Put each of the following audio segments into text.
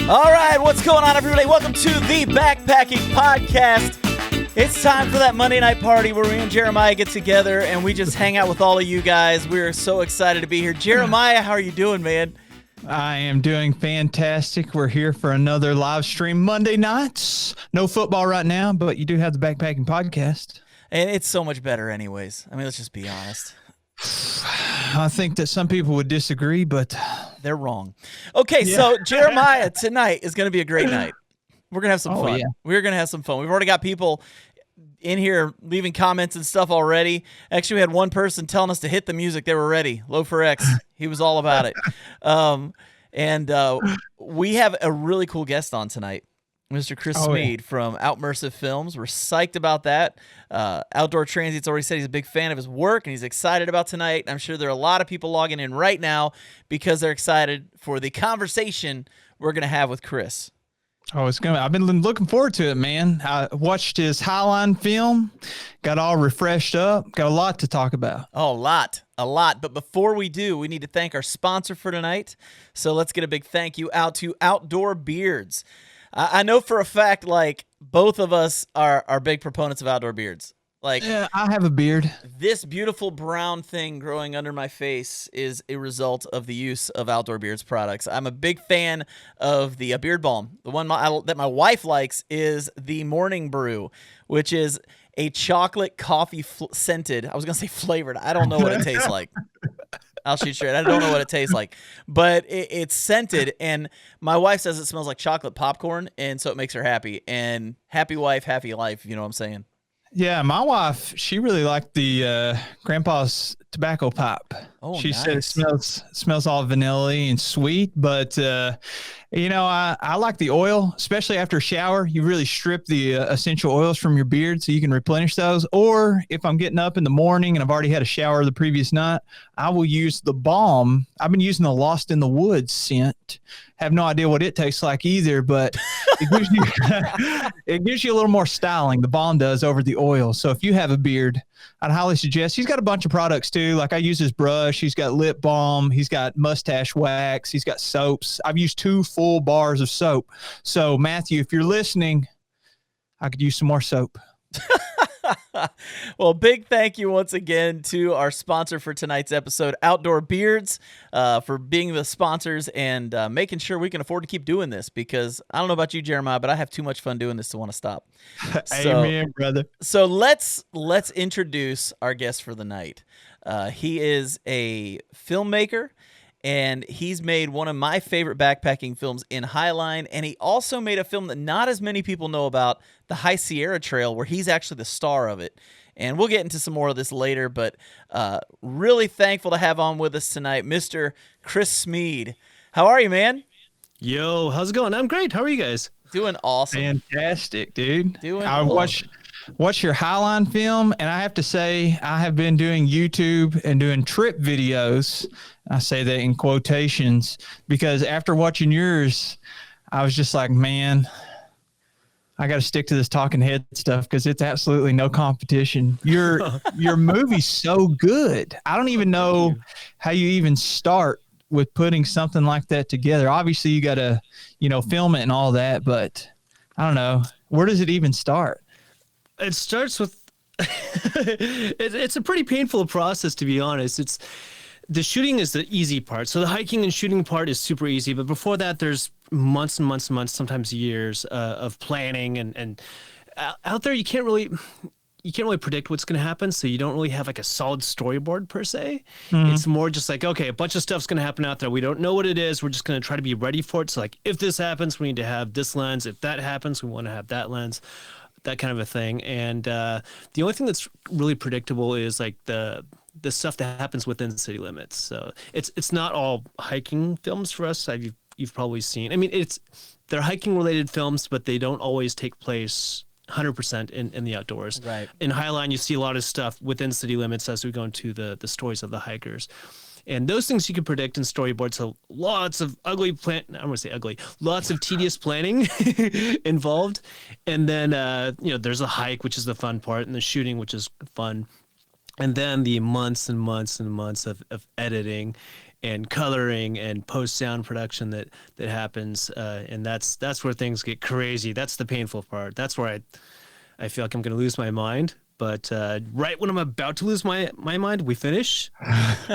All right, what's going on, everybody? Welcome to the Backpacking Podcast. It's time for that Monday night party where me and Jeremiah get together and we just hang out with all of you guys. We're so excited to be here. Jeremiah, how are you doing, man? I am doing fantastic. We're here for another live stream Monday nights. No football right now, but you do have the Backpacking Podcast. And it's so much better anyways. I mean, let's just be honest. I think that some people would disagree, but they're wrong. Okay, So Jeremiah, tonight is going to be a great night. We're going to have some fun. Yeah. We're going to have some fun. We've already got people in here leaving comments and stuff already. Actually, we had one person telling us to hit the music. They were ready. Low for X. He was all about it. We have a really cool guest on tonight. Mr. Chris Smead from Outmersive Films. We're psyched about that. Outdoor Transit's already said he's a big fan of his work, and he's excited about tonight. I'm sure there are a lot of people logging in right now because they're excited for the conversation we're going to have with Chris. Oh, it's gonna. I've been looking forward to it, man. I watched his Highline film, got all refreshed up, got a lot to talk about. Oh, a lot. But before we do, we need to thank our sponsor for tonight. So let's get a big thank you out to Outdoor Beards. I know for a fact, like, both of us are big proponents of outdoor beards. Like, yeah, I have a beard. This beautiful brown thing growing under my face is a result of the use of Outdoor Beards products. I'm a big fan of the beard balm. The one that my wife likes is the Morning Brew, which is a chocolate coffee scented. I was going to say flavored. I don't know what it tastes like. I'll shoot straight. I don't know what it tastes like, but it's scented, and my wife says it smells like chocolate popcorn, and so it makes her happy. And happy wife, happy life. You know what I'm saying? Yeah, my wife, she really liked the Grandpa's tobacco pipe. Oh, she nice. said it smells all vanilla and sweet, but I like the oil, especially after a shower. You really strip the essential oils from your beard so you can replenish those. Or if I'm getting up in the morning and I've already had a shower the previous night, I will use the balm. I've been using the Lost in the Woods scent. Have no idea what it tastes like either, but it gives you a little more styling. The balm does over the oil. So if you have a beard, I'd highly suggest. He's got a bunch of products too. Like I use his brush. He's got lip balm. He's got mustache wax. He's got soaps. I've used 2 full bars of soap. So Matthew, if you're listening, I could use some more soap. Well, big thank you once again to our sponsor for tonight's episode, Outdoor Beards, for being the sponsors and making sure we can afford to keep doing this, because I don't know about you, Jeremiah, but I have too much fun doing this to want to stop. Amen, brother. So let's introduce our guest for the night. He is a filmmaker, and he's made one of my favorite backpacking films in Highline, and he also made a film that not as many people know about, the High Sierra Trail, where he's actually the star of it. And we'll get into some more of this later, but really thankful to have on with us tonight, Mr. Chris Smead. How are you, man? Yo, how's it going? I'm great. How are you guys? Doing awesome. Fantastic, dude. I watch your Highline film, and I have to say I have been doing YouTube and doing trip videos. I say that in quotations because after watching yours, I was just like, man, I got to stick to this talking head stuff because it's absolutely no competition. Your movie's so good. I don't even know how you even start with putting something like that together. Obviously, you got to, film it and all that, but I don't know. Where does it even start? It starts with it's a pretty painful process, to be honest. The shooting is the easy part. So the hiking and shooting part is super easy, but before that, there's months and months and months, sometimes years of planning and out there you can't really predict what's going to happen, so you don't really have like a solid storyboard per se. Mm-hmm. It's more just like, okay, a bunch of stuff's going to happen out there. We don't know what it is. We're just going to try to be ready for it. So like, if this happens, we need to have this lens. If that happens, we want to have that lens. That kind of a thing. And the only thing that's really predictable is like the stuff that happens within city limits. So it's not all hiking films for us. You've probably seen. I mean, they're hiking related films, but they don't always take place 100% in the outdoors. Right. In Highline, you see a lot of stuff within city limits as we go into the stories of the hikers. And those things you can predict in storyboards. So lots of lots of tedious planning involved. And then, there's a hike, which is the fun part, and the shooting, which is fun. And then the months and months and months of editing and coloring and post sound production that happens, and that's where things get crazy. That's the painful part. That's where I feel like I'm going to lose my mind. But right when I'm about to lose my mind, we finish.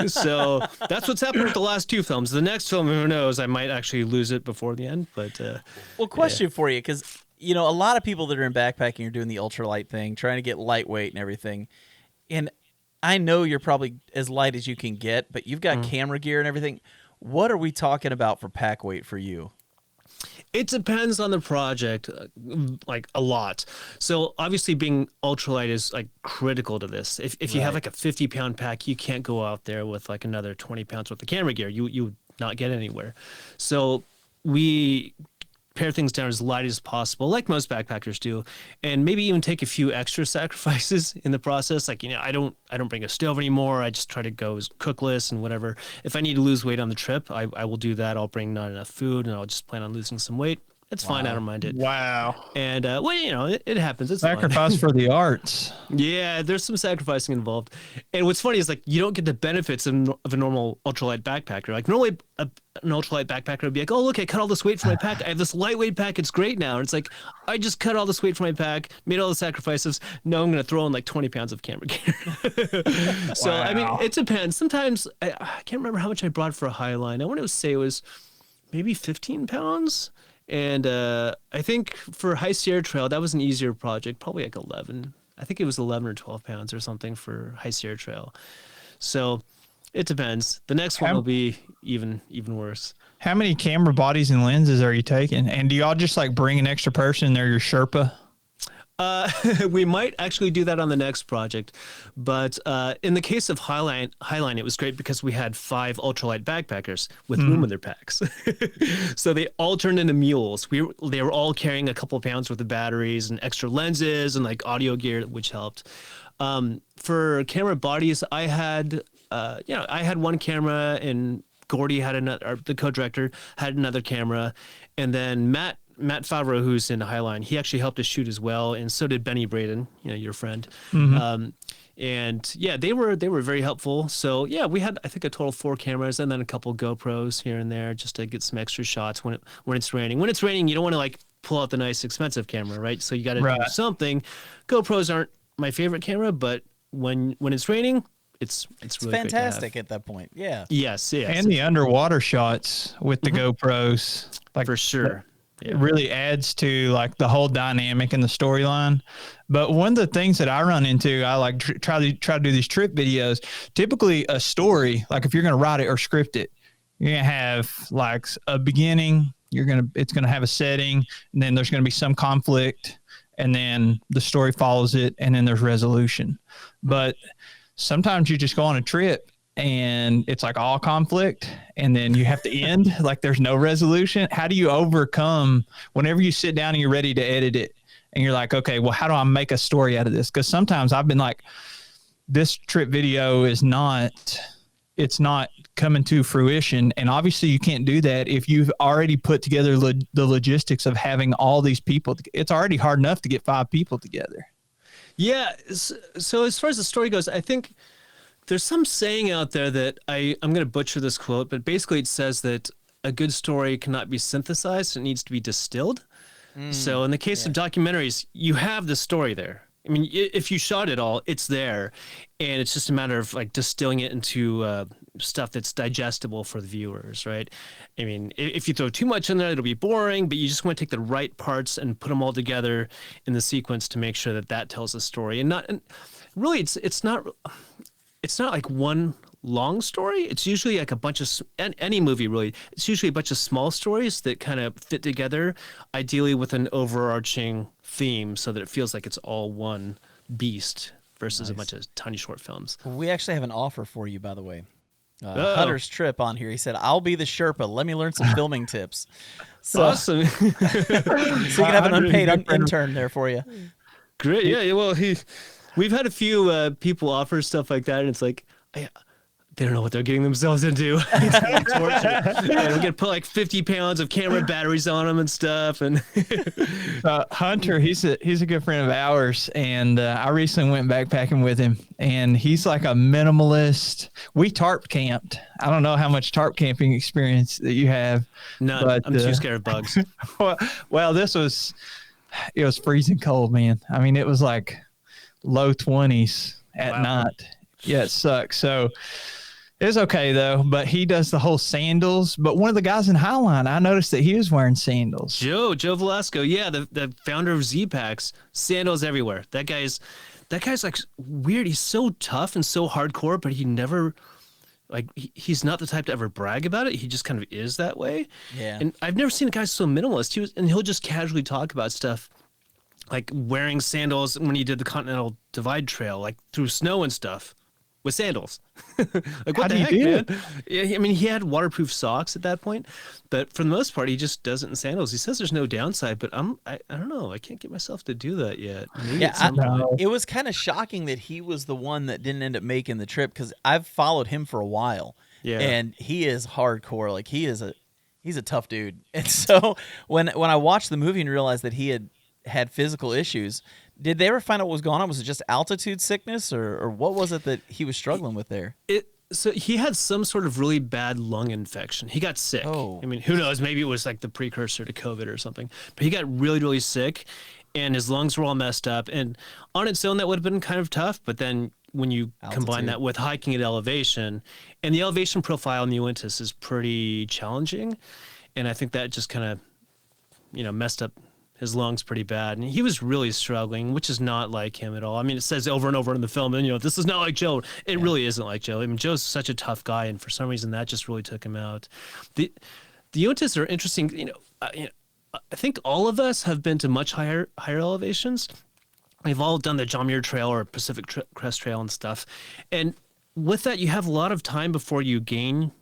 So that's what's happened with the last two films. The next film, who knows? I might actually lose it before the end. But well, question for you, because a lot of people that are in backpacking are doing the ultralight thing, trying to get lightweight and everything. And I know you're probably as light as you can get, but you've got camera gear and everything. What are we talking about for pack weight for you? It depends on the project, like a lot. So obviously being ultralight is like critical to this. If you have like a 50-pound pack, you can't go out there with like another 20 pounds worth of camera gear. You would not get anywhere. So we pare things down as light as possible, like most backpackers do, and maybe even take a few extra sacrifices in the process. Like, I don't bring a stove anymore. I just try to go cookless and whatever. If I need to lose weight on the trip, I will do that. I'll bring not enough food, and I'll just plan on losing some weight. It's fine. I don't mind it. Wow. And well, it happens. It's sacrifice for the arts. Yeah, there's some sacrificing involved. And what's funny is like you don't get the benefits of a normal ultralight backpacker. Like normally an ultralight backpacker would be like, oh look, I cut all this weight from my pack. I have this lightweight pack. It's great now. And it's like I just cut all this weight from my pack, made all the sacrifices. No, I'm going to throw in like 20 pounds of camera gear. So I mean, it depends. Sometimes I can't remember how much I brought for a Highline. I want to say it was maybe 15 pounds. And I think for High Sierra Trail, that was an easier project, probably like 11. I think it was 11 or 12 pounds or something for High Sierra Trail. So it depends. The next one will be even worse. How many camera bodies and lenses are you taking? And do y'all just like bring an extra person? They're your Sherpa? We might actually do that on the next project, but in the case of Highline, it was great because we had 5 ultralight backpackers with room in their packs, so they all turned into mules. They were all carrying a couple of pounds worth of batteries and extra lenses and like audio gear, which helped. For camera bodies, I had one camera, and Gordy had another. Or the co-director had another camera, and then Matt Favreau, who's in Highline, he actually helped us shoot as well, and so did Benny Braden, your friend. And yeah, they were very helpful. So yeah, we had I think a total of 4 cameras, and then a couple GoPros here and there just to get some extra shots when it's raining. When it's raining, you don't want to like pull out the nice expensive camera, right? So you got to do something. GoPros aren't my favorite camera, but when it's raining, it's really fantastic at that point. Yeah. Yes. And the underwater shots with the GoPros, like for sure. It really adds to like the whole dynamic and the storyline. But one of the things that I run into, I like try to do these trip videos. Typically a story, like if you're going to write it or script it, you're going to have like a beginning, it's going to have a setting, and then there's going to be some conflict, and then the story follows it, and then there's resolution. But sometimes you just go on a trip and it's like all conflict, and then you have to end like there's no resolution. How do you overcome whenever you sit down and you're ready to edit it and you're like, okay, well, how do I make a story out of this? Because sometimes I've been like, this trip video it's not coming to fruition. And obviously you can't do that if you've already put together the logistics of having all these people. It's already hard enough to get 5 people together. Yeah. So as far as the story goes, I think there's some saying out there that I'm going to butcher this quote, but basically it says that a good story cannot be synthesized. It needs to be distilled. So in the case of documentaries, you have the story there. I mean, if you shot it all, it's there, and it's just a matter of like distilling it into stuff that's digestible for the viewers, right? I mean, if you throw too much in there, it'll be boring, but you just want to take the right parts and put them all together in the sequence to make sure that tells a story. And really, it's not like one long story. It's usually like a bunch of any movie really. It's usually a bunch of small stories that kind of fit together, ideally with an overarching theme, so that it feels like it's all one beast versus a bunch of tiny short films. We actually have an offer for you, by the way. Hunter's Trip on here. He said, "I'll be the Sherpa. Let me learn some filming tips." So, awesome. So you can have an unpaid intern there for you. Great. Yeah. Well, we've had a few people offer stuff like that, and it's like, they don't know what they're getting themselves into. It's gonna be torture. And we get put like 50 pounds of camera batteries on them and stuff. And Hunter, he's a good friend of ours, and I recently went backpacking with him, and he's like a minimalist. We tarp camped. I don't know how much tarp camping experience that you have. none. But, I'm too scared of bugs. well, it was freezing cold, man. I mean, it was like low 20s at night. Yeah, it sucks. So it's okay though, but he does the whole sandals. But one of the guys in Highline, I noticed that he was wearing sandals. Joe Velasco, yeah, the founder of Z-Packs, sandals everywhere. That guy's like weird. He's so tough and so hardcore, but he never like he's not the type to ever brag about it. He just kind of is that way. Yeah. And I've never seen a guy so minimalist. He'll just casually talk about stuff like wearing sandals when he did the Continental Divide Trail, like through snow and stuff. With sandals. Like, what the heck, man? Yeah, I mean, he had waterproof socks at that point, but for the most part, he just does it in sandals. He says there's no downside, but I don't know. I can't get myself to do that yet. Maybe at some point. It was kind of shocking that he was the one that didn't end up making the trip, because I've followed him for a while. Yeah. And he is hardcore. Like, he's a tough dude. And so when I watched the movie and realized that he had physical issues, did they ever find out what was going on? Was it just altitude sickness, or what was it that he was struggling with there? So he had some sort of really bad lung infection. He got sick. Oh. I mean, who knows? Maybe it was like the precursor to COVID or something. But he got really, really sick, and his lungs were all messed up. And on its own, that would have been kind of tough. But then when you combine that with hiking at elevation, and the elevation profile in the Uintas is pretty challenging, and I think that just kind of, messed up his lungs pretty bad, and he was really struggling, which is not like him at all. I mean, it says over and over in the film, and this is not like Joe. It really isn't like Joe. I mean, Joe's such a tough guy, and for some reason that just really took him out. The Uintas are interesting. I think all of us have been to much higher elevations. We've all done the John Muir Trail or Pacific Crest Trail and stuff, and with that, you have a lot of time before you gain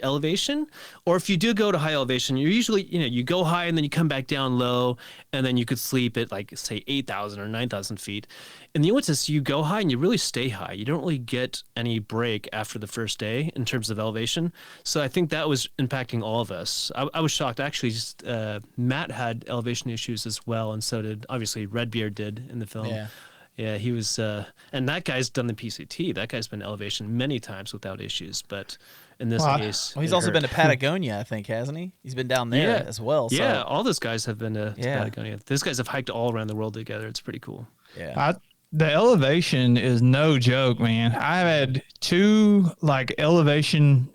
elevation. Or if you do go to high elevation, you're usually, you go high and then you come back down low, and then you could sleep at like, say, 8,000 or 9,000 feet. In the Uintas, you go high and you really stay high. You don't really get any break after the first day in terms of elevation. So I think that was impacting all of us. I was shocked. Actually, just Matt had elevation issues as well, and so did, obviously, Redbeard did in the film. Yeah, he was, and that guy's done the PCT. That guy's been elevation many times without issues, but in this case, he's also been to Patagonia, I think, hasn't he? He's been down there as well. So. Yeah, all those guys have been to Patagonia. Those guys have hiked all around the world together. It's pretty cool. Yeah. The elevation is no joke, man. I've had two high elevation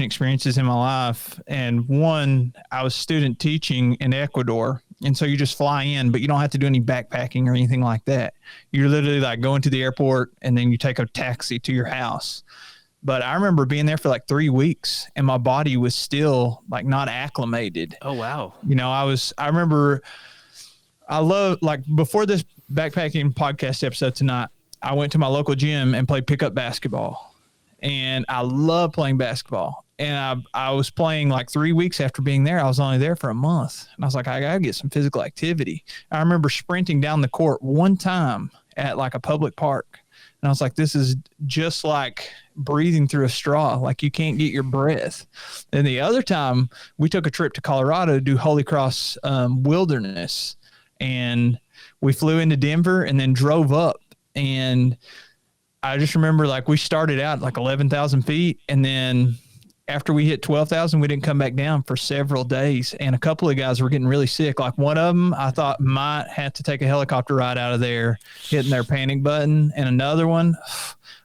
experiences in my life. And one, I was student teaching in Ecuador. And so you just fly in, but you don't have to do any backpacking or anything like that. You're literally like going to the airport, and then you take a taxi to your house. But I remember being there for like 3 weeks, and my body was still like not acclimated. Oh, wow. I love, like, before this backpacking podcast episode tonight, I went to my local gym and played pickup basketball, and I love playing basketball. And I was playing like 3 weeks after being there. I was only there for a month, and I was like, I gotta get some physical activity. I remember sprinting down the court one time at like a public park, and I was like, this is just like breathing through a straw. Like, you can't get your breath. And the other time, we took a trip to Colorado to do Holy Cross Wilderness, and we flew into Denver and then drove up. And I just remember, like, we started out like 11,000 feet, and then after we hit 12,000, we didn't come back down for several days. And a couple of guys were getting really sick. Like, one of them, I thought might have to take a helicopter ride out of there, hitting their panic button. And another one,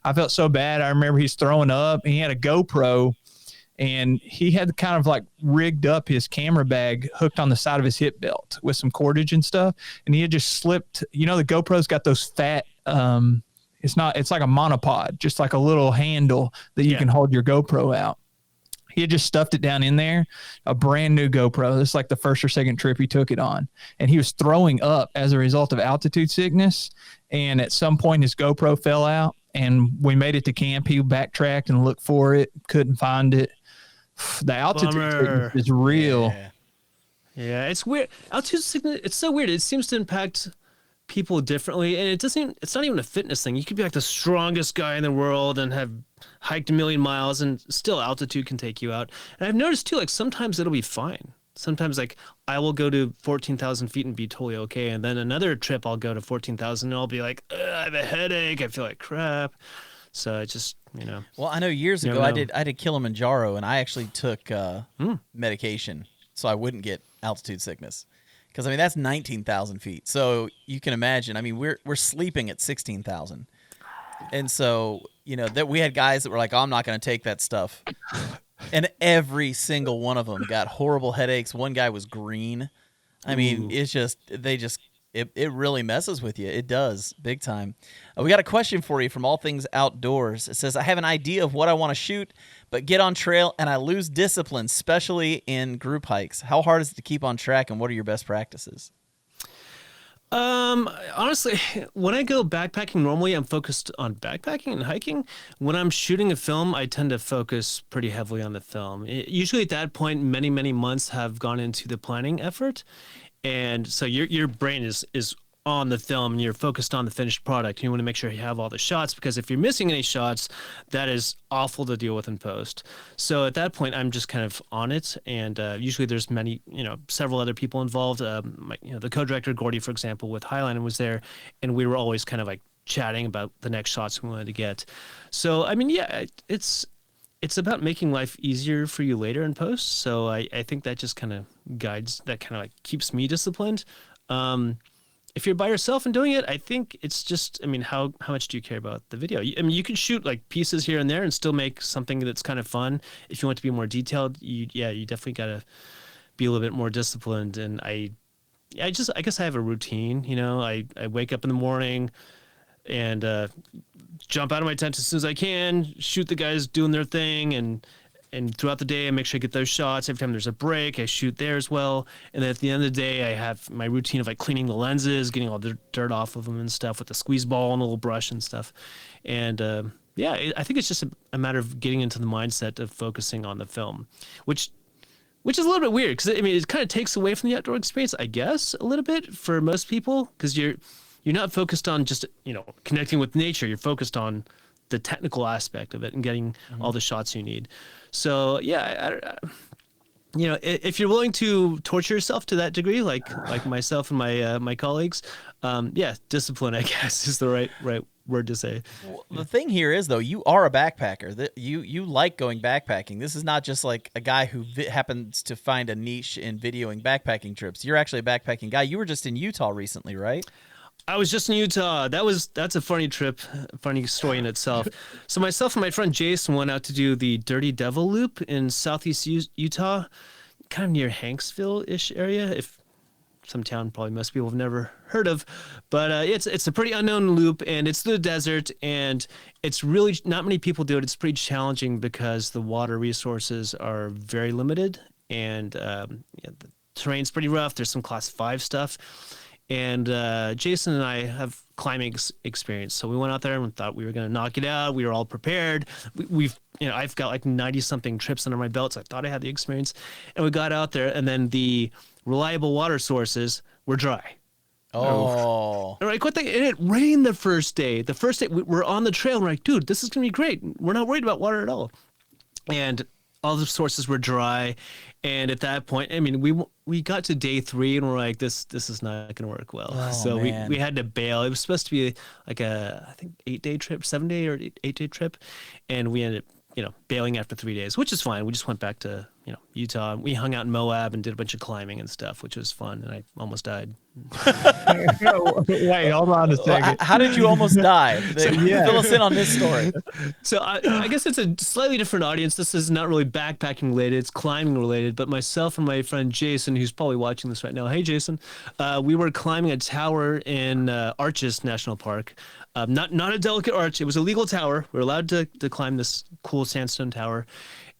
I felt so bad. I remember he's throwing up, and he had a GoPro, and he had kind of like rigged up his camera bag hooked on the side of his hip belt with some cordage and stuff. And he had just slipped, the GoPro's got those fat, it's like a monopod, just like a little handle that you can hold your GoPro out. He had just stuffed it down in there, a brand new GoPro. This is like the first or second trip he took it on. And he was throwing up as a result of altitude sickness. And at some point, his GoPro fell out, and we made it to camp. He backtracked and looked for it, couldn't find it. The altitude sickness is real. Yeah, it's weird. Altitude sickness, it's so weird. It seems to impact people differently, and it's not even a fitness thing. You could be like the strongest guy in the world and have hiked a million miles, and still altitude can take you out. And I've noticed too, like sometimes it'll be fine. Sometimes like I will go to 14,000 feet and be totally okay, and then another trip I'll go to 14,000 and I'll be like, I have a headache, I feel like crap. So I just, Well, I know years ago I did Kilimanjaro, and I actually took medication so I wouldn't get altitude sickness. Because, I mean, that's 19,000 feet. So you can imagine, I mean, we're sleeping at 16,000. And so, that we had guys that were like, oh, I'm not going to take that stuff. And every single one of them got horrible headaches. One guy was green. I mean, it really messes with you. It does, big time. We got a question for you from All Things Outdoors. It says, I have an idea of what I want to shoot, but get on trail and I lose discipline, especially in group hikes. How hard is it to keep on track, and what are your best practices? Honestly, when I go backpacking, normally I'm focused on backpacking and hiking. When I'm shooting a film, I tend to focus pretty heavily on the film. Usually at that point, many, many months have gone into the planning effort. And so your brain is on the film, and you're focused on the finished product. You want to make sure you have all the shots, because if you're missing any shots, that is awful to deal with in post. So at that point, I'm just kind of on it, and usually there's several other people involved. The co-director Gordy, for example, with Highline was there, and we were always kind of like chatting about the next shots we wanted to get. So I mean, yeah, it's about making life easier for you later in post. So I think that just kind of guides, that kind of like keeps me disciplined. If you're by yourself and doing it, I think it's just, I mean, how much do you care about the video? I mean, you can shoot like pieces here and there and still make something that's kind of fun. If you want to be more detailed, you definitely got to be a little bit more disciplined. And I guess I have a routine, I wake up in the morning and jump out of my tent as soon as I can, shoot the guys doing their thing, and throughout the day, I make sure I get those shots. Every time there's a break, I shoot there as well. And then at the end of the day, I have my routine of like cleaning the lenses, getting all the dirt off of them and stuff with the squeeze ball and a little brush and stuff. And I think it's just a matter of getting into the mindset of focusing on the film, which is a little bit weird, because I mean, it kind of takes away from the outdoor experience, I guess, a little bit for most people, because you're not focused on just connecting with nature. You're focused on the technical aspect of it and getting all the shots you need. So yeah, if you're willing to torture yourself to that degree, like myself and my colleagues, discipline, I guess, is the right word to say. Well, the thing here is, though, you are a backpacker. You like going backpacking. This is not just like a guy who happens to find a niche in videoing backpacking trips. You're actually a backpacking guy. You were just in Utah recently, right? I was just in Utah. That's a funny trip, funny story in itself. So myself and my friend Jason went out to do the Dirty Devil Loop in southeast Utah, kind of near Hanksville-ish area, if some town probably most people have never heard of. But it's a pretty unknown loop, and it's the desert, and it's really not many people do it. It's pretty challenging because the water resources are very limited, and the terrain's pretty rough. There's some class 5 stuff. And Jason and I have climbing experience, so we went out there and thought we were going to knock it out. We were all prepared. I've got like 90-something trips under my belt, so I thought I had the experience. And we got out there, and then the reliable water sources were dry. Oh. And like, what thing? And it rained the first day. The first day we're on the trail, and we're like, dude, this is going to be great. We're not worried about water at all. And all the sources were dry. And at that point, I mean, we got to day 3 and we're like, this is not going to work well. Oh, so man. we had to bail. It was supposed to be like I think 8-day trip, 7-day or 8-day trip. And we ended up, bailing after 3 days, which is fine. We just went back to, Utah. We hung out in Moab and did a bunch of climbing and stuff, which was fun. And I almost died. Wait, hold on a second. How did you almost die? Fill us in on this story. So I guess it's a slightly different audience. This is not really backpacking related. It's climbing related. But myself and my friend Jason, who's probably watching this right now. Hey, Jason. We were climbing a tower in Arches National Park. Not a delicate arch. It was a legal tower. We were allowed to climb this cool sandstone tower.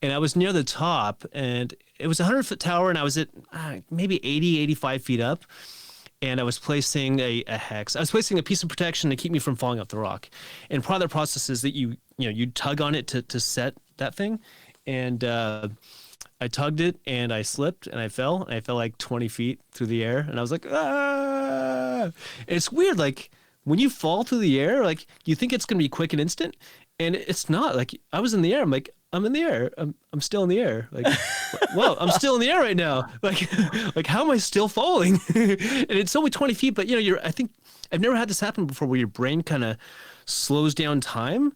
And I was near the top, and it was a 100-foot tower, and I was at maybe 80, 85 feet up. And I was placing a hex. I was placing a piece of protection to keep me from falling off the rock. And part of the process is that you tug on it to set that thing. And I tugged it and I slipped and I fell and I fell like 20 feet through the air and I was like, ah. It's weird. Like when you fall through the air, like you think it's going to be quick and instant and it's not. Like I was in the air. I'm like, I'm in the air. I'm still in the air. Like, whoa, I'm still in the air right now. Like how am I still falling? And it's only 20 feet, but I think I've never had this happen before where your brain kind of slows down time.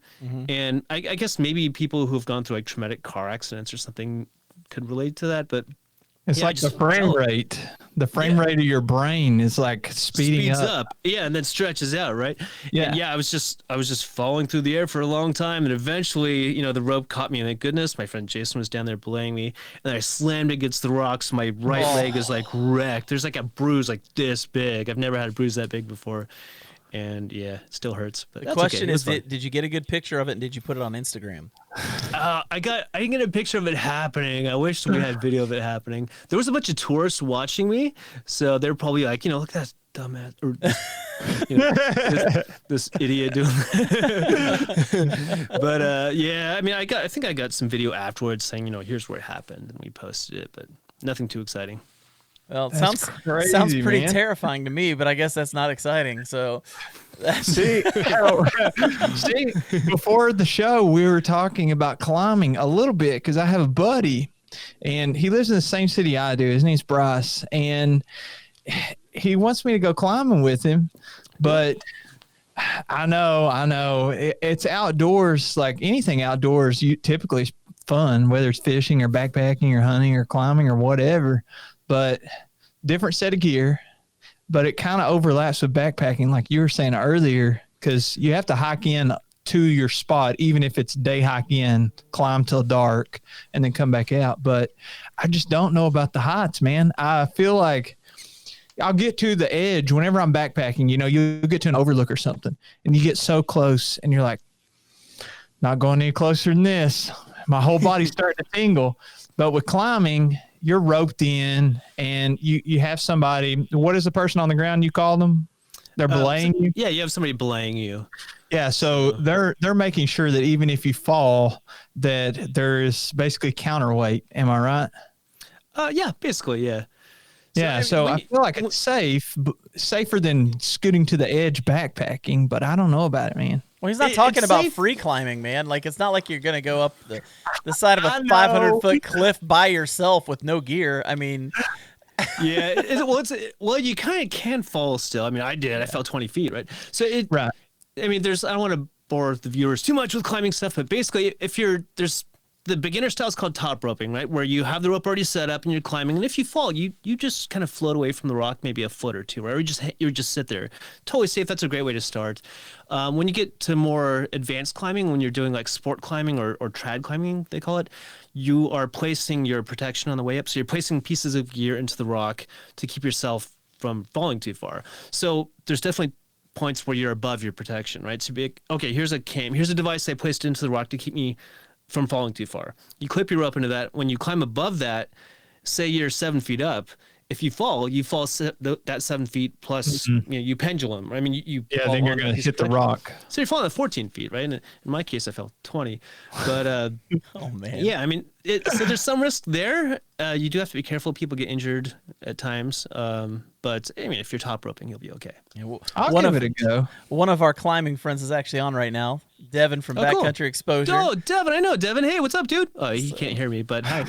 And I guess maybe people who've gone through like traumatic car accidents or something could relate to that, but it's like the frame rate. The frame rate of your brain is like speeds up. Yeah, and then stretches out, right? Yeah. And I was just falling through the air for a long time, and eventually, the rope caught me. And thank goodness, my friend Jason was down there belaying me, and I slammed against the rocks. My right leg is like wrecked. There's like a bruise like this big. I've never had a bruise that big before. And yeah, it still hurts. But the question is, did you get a good picture of it, and did you put it on Instagram? I didn't get a picture of it happening. I wish we had video of it happening. There was a bunch of tourists watching me, so they're probably like, look at that dumbass or this idiot doing that. But yeah, I mean, I think I got some video afterwards saying, here's where it happened, and we posted it, but nothing too exciting. Well, it sounds pretty terrifying to me, but I guess that's not exciting. So, see, before the show, we were talking about climbing a little bit because I have a buddy, and he lives in the same city I do. His name's Bryce, and he wants me to go climbing with him, but I know, it's outdoors. Like anything outdoors, you typically is fun, whether it's fishing or backpacking or hunting or climbing or whatever. But different set of gear, but it kind of overlaps with backpacking, like you were saying earlier, because you have to hike in to your spot, even if it's day hike in, climb till dark, and then come back out. But I just don't know about the heights, man. I feel like I'll get to the edge whenever I'm backpacking. You get to an overlook or something, and you get so close, and you're like, not going any closer than this. My whole body's starting to tingle. But with climbing, you're roped in, and you have somebody. What is the person on the ground you call them? They're belaying you? Yeah, you have somebody belaying you. Yeah, so they're making sure that even if you fall, that there is basically counterweight. Am I right? Yeah, basically, yeah. So I feel like it's safer than scooting to the edge backpacking, but I don't know about it, man. Well, he's not talking about free climbing, man. Like, it's not like you're going to go up the side of a 500-foot cliff by yourself with no gear. I mean... Yeah, well, you kind of can fall still. I mean, I did. I fell 20 feet, right? So right. I mean, I don't want to bore the viewers too much with climbing stuff, but basically, there's the beginner style is called top roping, right? Where you have the rope already set up and you're climbing, and if you fall, you just kind of float away from the rock, maybe a foot or two, right? Or you just sit there. Totally safe. That's a great way to start. When you get to more advanced climbing, when you're doing like sport climbing or trad climbing, they call it, you are placing your protection on the way up. So you're placing pieces of gear into the rock to keep yourself from falling too far. So there's definitely points where you're above your protection, right? So be like, okay, here's a device I placed into the rock to keep me from falling too far. You clip your rope into that. When you climb above that, say you're 7 feet up, if you fall that 7 feet plus, you pendulum. I mean, then you're going to hit the rock. So you're falling at 14 feet, right? And in my case, I fell 20. But oh man, yeah. I mean, so there's some risk there. You do have to be careful. People get injured at times. But I mean, if you're top roping, you'll be okay. Yeah, I'll give it a go. One of our climbing friends is actually on right now. Devin from Backcountry cool. Exposure. Oh, Devin, I know Devin. Hey, what's up, dude? Oh, he can't hear me, but hi.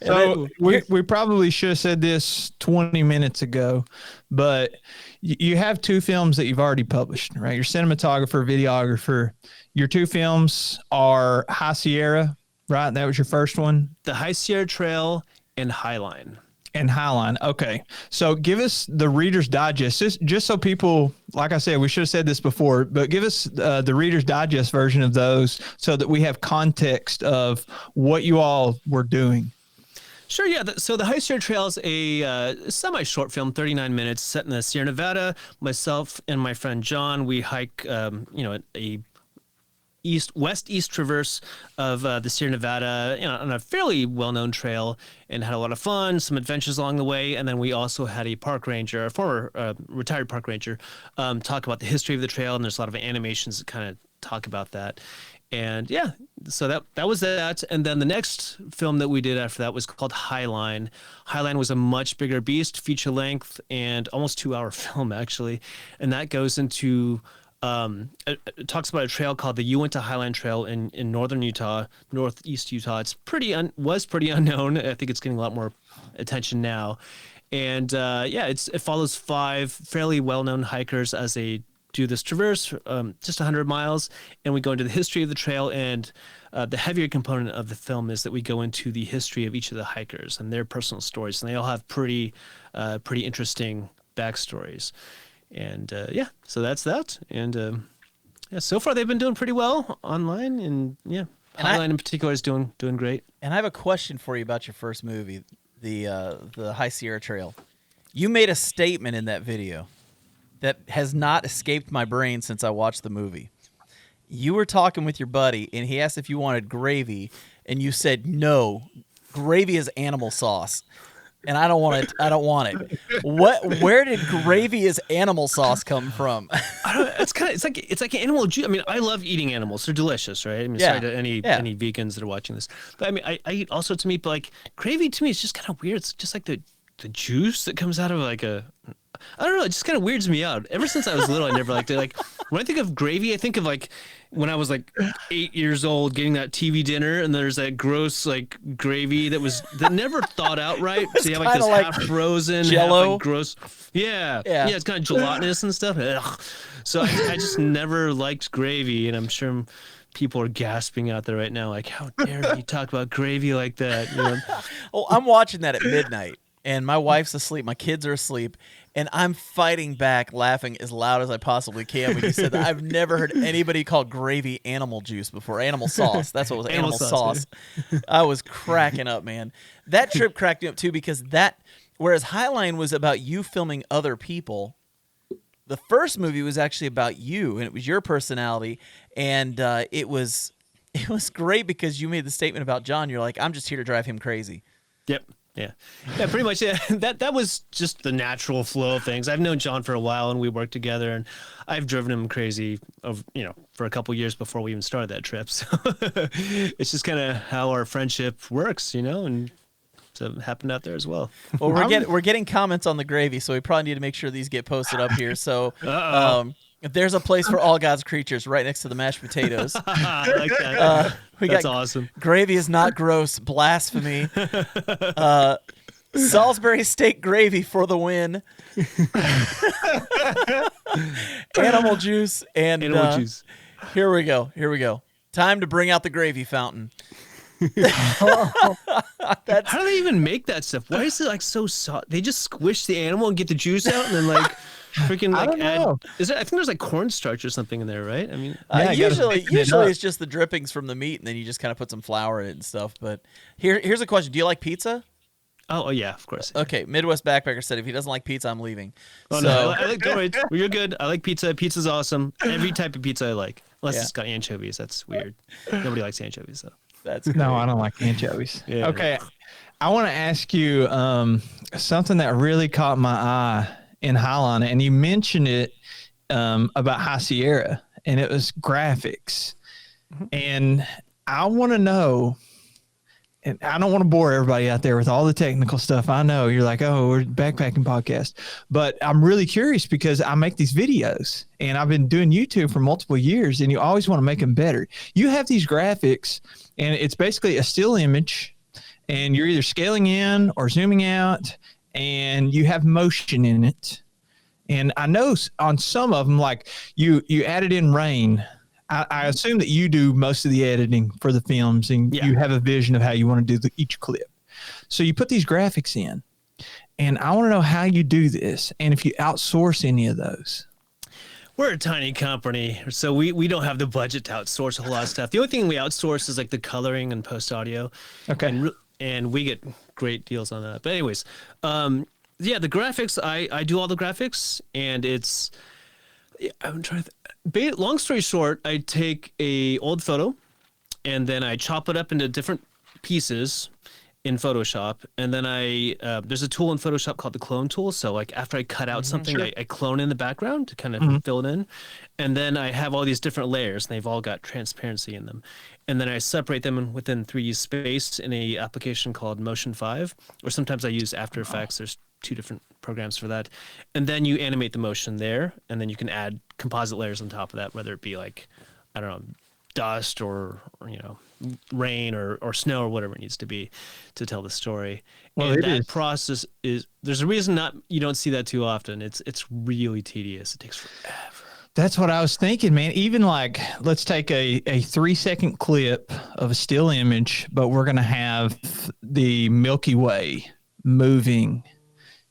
So we probably should have said this 20 minutes ago, but you have two films that you've already published, right? You're cinematographer, videographer. Your two films are High Sierra, right? That was your first one. The High Sierra Trail and Highline. Okay. So give us the Reader's Digest, just so people, like I said, we should have said this before, but give us the Reader's Digest version of those so that we have context of what you all were doing. Sure, yeah. So the High Sierra Trail is a semi-short film, 39 minutes, set in the Sierra Nevada. Myself and my friend John, we hike, a west-east traverse of the Sierra Nevada, on a fairly well-known trail, and had a lot of fun, some adventures along the way. And then we also had a park ranger, a former retired park ranger, talk about the history of the trail, and there's a lot of animations that kind of talk about that. And yeah, so that was that. And then the next film that we did after that was called Highline. Highline was a much bigger beast, feature length, and almost 2-hour film actually. And that goes into it talks about a trail called the Uinta Highline Trail in northern Utah, northeast Utah. It's was pretty unknown. I think it's getting a lot more attention now. And yeah, it follows 5 fairly well-known hikers as they do this traverse, just 100 miles, and we go into the history of the trail. And the heavier component of the film is that we go into the history of each of the hikers and their personal stories, and they all have pretty interesting backstories. And yeah, so that's that. And yeah, so far they've been doing pretty well online, and yeah, Highline in particular is doing great. And I have a question for you about your first movie, the High Sierra Trail. You made a statement in that video that has not escaped my brain since I watched the movie. You were talking with your buddy, and he asked if you wanted gravy, and you said no. Gravy is animal sauce, and I don't want it. I don't want it. Where did gravy as animal sauce come from? It's like animal juice. I mean, I love eating animals. They're delicious, right? I mean, sorry to any vegans that are watching this, but I mean, I eat all sorts of meat. But like gravy to me is just kind of weird. It's just like the juice that comes out of like I don't know. It just kind of weirds me out. Ever since I was little, I never liked it. Like when I think of gravy, I think of like when I was like 8 years old, getting that TV dinner, and there's that gross like gravy that never thawed out right. So you have like this half frozen, Jello, half, like, gross. Yeah. It's kind of gelatinous and stuff. Ugh. So I just never liked gravy, and I'm sure people are gasping out there right now, like, how dare you talk about gravy like that? You know? Well, I'm watching that at midnight, and my wife's asleep, my kids are asleep, and I'm fighting back, laughing as loud as I possibly can when you said that. I've never heard anybody call gravy animal juice before. Animal sauce. That's what it was, animal sauce. I was cracking up, man. That trip cracked me up, too, because whereas Highline was about you filming other people, the first movie was actually about you, and it was your personality, and it was great because you made the statement about John. You're like, I'm just here to drive him crazy. Yep. Yeah, pretty much. Yeah, that was just the natural flow of things. I've known John for a while, and we worked together, and I've driven him crazy for a couple years before we even started that trip. So it's just kind of how our friendship works, and so it happened out there as well. Well, we're getting comments on the gravy, so we probably need to make sure these get posted up here. So there's a place for all God's creatures right next to the mashed potatoes. I like that. That's awesome. Gravy is not gross. Blasphemy. Salisbury steak gravy for the win. Animal juice and animal juice. Here we go. Time to bring out the gravy fountain. How do they even make that stuff? Why is it like so soft? They just squish the animal and get the juice out, and then like freaking like add. I think there's like cornstarch or something in there, right? I mean, usually it's just the drippings from the meat, and then you just kind of put some flour in it and stuff. But here's a question: do you like pizza? Oh yeah, of course. Okay, Midwest Backpacker said if he doesn't like pizza, I'm leaving. Oh no, I like. Don't worry, you're good. I like pizza. Pizza's awesome. Every type of pizza I like, unless it's got anchovies. That's weird. Nobody likes anchovies though. That's great. No, I don't like anchovies. Yeah. Okay, I want to ask you something that really caught my eye in Highline, and you mentioned it about High Sierra, and it was graphics. Mm-hmm. And I want to know, and I don't want to bore everybody out there with all the technical stuff. I know you're like, oh, we're a backpacking podcast, but I'm really curious because I make these videos, and I've been doing YouTube for multiple years, and you always want to make them better. You have these graphics, and it's basically a still image, and you're either scaling in or zooming out, and you have motion in it. And I know on some of them, like you added in rain. I assume that you do most of the editing for the films, and you have a vision of how you want to do each clip. So you put these graphics in, and I want to know how you do this, and if you outsource any of those. We're a tiny company, so we don't have the budget to outsource a whole lot of stuff. The only thing we outsource is like the coloring and post audio. Okay. And we get great deals on that. But anyways, the graphics, I do all the graphics, and I'm trying to long story short, I take a old photo, and then I chop it up into different pieces, in Photoshop, and then there's a tool in Photoshop called the clone tool. So like after I cut out something, sure. I clone in the background to kind of fill it in, and then I have all these different layers, and they've all got transparency in them, and then I separate them within 3D space in a application called Motion 5, or sometimes I use After Effects. There's 2 different programs for that, and then you animate the motion there, and then you can add composite layers on top of that, whether it be like, I don't know, dust or rain or snow or whatever it needs to be to tell the story. Well, and it that is. process there's a reason you don't see that too often. It's really tedious. It takes forever. That's what I was thinking, man. Even like, let's take a 3-second clip of a still image, but we're going to have the Milky Way moving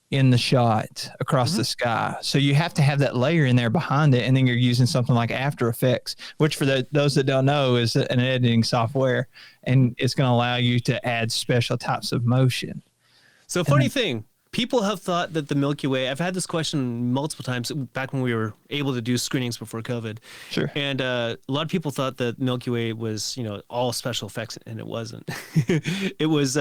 in the shot across the sky. So you have to have that layer in there behind it. And then you're using something like After Effects, which for those that don't know is an editing software, and it's going to allow you to add special types of motion. So funny thing, people have thought that the Milky Way, I've had this question multiple times back when we were able to do screenings before COVID. Sure. And a lot of people thought that Milky Way was, all special effects, and it wasn't. It was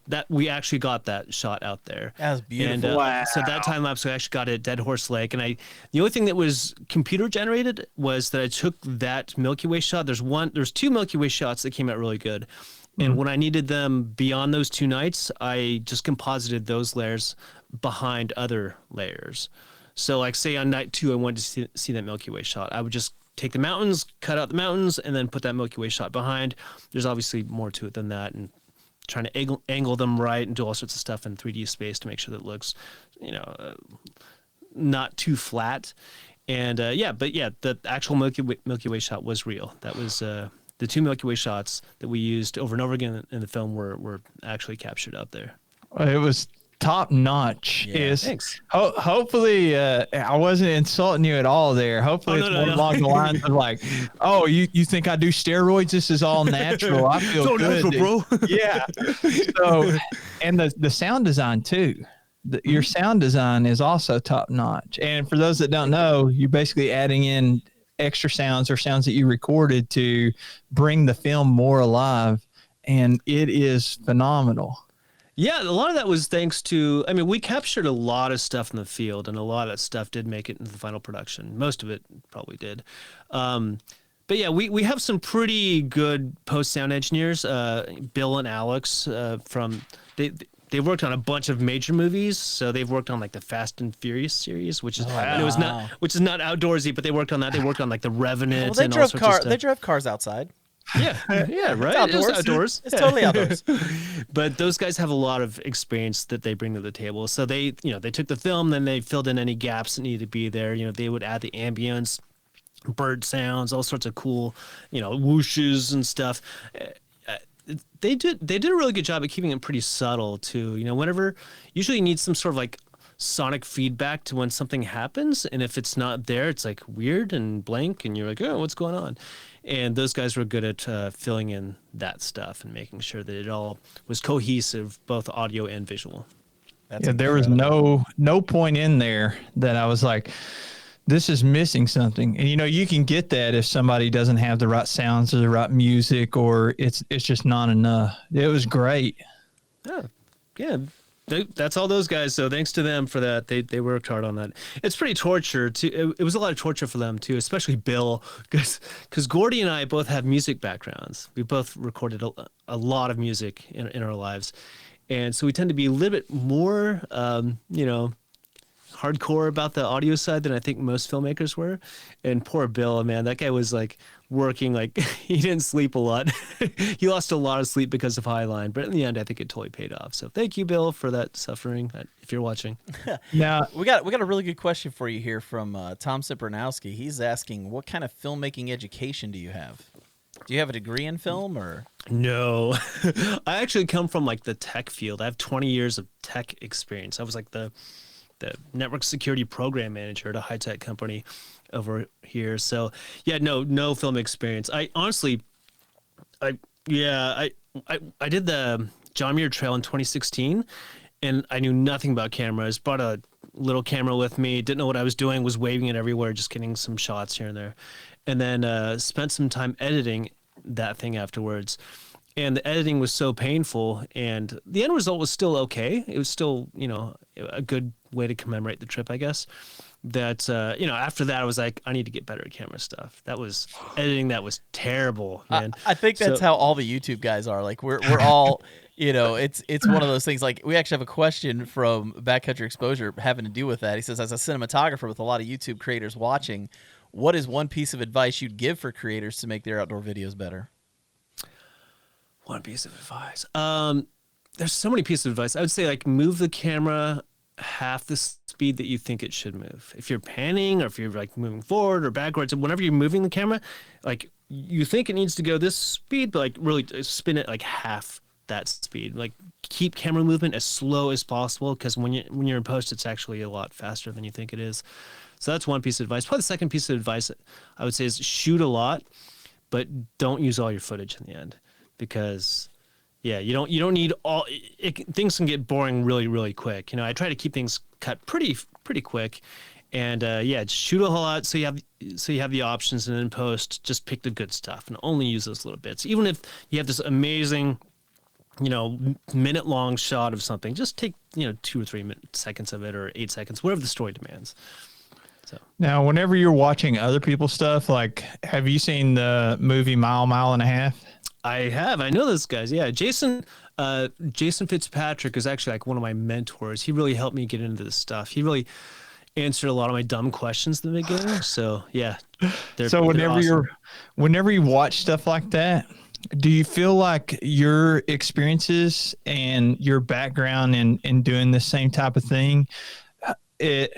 that we actually got that shot out there. That was beautiful. And Wow. so that time lapse, we actually got it at Dead Horse Lake. And the only thing that was computer generated was that I took that Milky Way shot. There's 2 Milky Way shots that came out really good. And when I needed them beyond those 2 nights, I just composited those layers behind other layers. So like say on night 2, I wanted to see that Milky Way shot. I would just take the mountains, cut out the mountains, and then put that Milky Way shot behind. There's obviously more to it than that, and trying to angle them right and do all sorts of stuff in 3D space to make sure that it looks, not too flat. And the actual Milky Way shot was real. That was the 2 Milky Way shots that we used over and over again in the film were actually captured out there. It was top notch. Yeah, thanks. Hopefully, I wasn't insulting you at all there. Hopefully, it's more along the lines of like, oh, you think I do steroids? This is all natural. I feel So good, natural, bro. Yeah. So, and the sound design too. Your sound design is also top notch. And for those that don't know, you're basically adding in extra sounds or sounds that you recorded to bring the film more alive, and it is phenomenal. Yeah, a lot of that was thanks to, we captured a lot of stuff in the field, and a lot of that stuff did make it into the final production. Most of it probably did. But yeah, we have some pretty good post-sound engineers, Bill and Alex, they worked on a bunch of major movies. So they've worked on like the Fast and Furious series, which is which is not outdoorsy, but they worked on that. They worked on like the Revenant and all sorts of stuff. They drove cars outside. Yeah, yeah, right. Outdoors. It's outdoors. It's totally outdoors. But those guys have a lot of experience that they bring to the table. So they took the film, then they filled in any gaps that needed to be there. They would add the ambience, bird sounds, all sorts of cool, whooshes and stuff. They did a really good job at keeping it pretty subtle too. Whenever usually you need some sort of like sonic feedback to when something happens, and if it's not there, it's like weird and blank, and you're like, oh, what's going on? And those guys were good at filling in that stuff and making sure that it all was cohesive, both audio and visual. There was no point in there that I was like, this is missing something. And you can get that if somebody doesn't have the right sounds or the right music, or it's just not enough. It was great. Yeah. That's all those guys. So thanks to them for that. They worked hard on that. It's pretty torture too. It was a lot of torture for them too, especially Bill, because Gordy and I both have music backgrounds. We both recorded a lot of music in our lives, and so we tend to be a little bit more, hardcore about the audio side than I think most filmmakers were. And poor Bill, man, that guy was like working, like he didn't sleep a lot. He lost a lot of sleep because of Highline, but in the end, I think it totally paid off. So thank you, Bill, for that suffering. If you're watching. Now we got a really good question for you here from Tom Sipernowski. He's asking, what kind of filmmaking education do you have? Do you have a degree in film or? No, I actually come from like the tech field. I have 20 years of tech experience. I was like the network security program manager at a high tech company over here. So yeah, no film experience. I honestly, I did the John Muir Trail in 2016, and I knew nothing about cameras. Brought a little camera with me, didn't know what I was doing, was waving it everywhere, just getting some shots here and there, and then spent some time editing that thing afterwards. and the editing was so painful, and the end result was still okay. It was still, a good way to commemorate the trip, I guess. That after that I was like, I need to get better at camera stuff. That was editing. That was terrible, man. I think that's how all the YouTube guys are. Like we're all, it's one of those things. Like we actually have a question from Backcountry Exposure having to do with that. He says, as a cinematographer with a lot of YouTube creators watching, what is one piece of advice you'd give for creators to make their outdoor videos better? One piece of advice. There's so many pieces of advice. I would say like move the camera half the speed that you think it should move. If you're panning or if you're like moving forward or backwards, whenever you're moving the camera, like you think it needs to go this speed, but like really spin it like half that speed. Like keep camera movement as slow as possible, because when you're in post, it's actually a lot faster than you think it is. So that's one piece of advice. Probably the second piece of advice I would say is shoot a lot, but don't use all your footage in the end, because you don't need all things can get boring really, really quick. I try to keep things cut pretty quick, and just shoot a whole lot so you have the options, and in post just pick the good stuff and only use those little bits. Even if you have this amazing, minute long shot of something, just take 2 or 3 seconds of it, or 8 seconds, whatever the story demands. So now, whenever you're watching other people's stuff, like, have you seen the movie Mile and a Half? I have. I know those guys. Yeah. Jason Fitzpatrick is actually like one of my mentors. He really helped me get into this stuff. He really answered a lot of my dumb questions in the beginning. So yeah. So whenever you watch stuff like that, do you feel like your experiences and your background in doing the same type of thing, it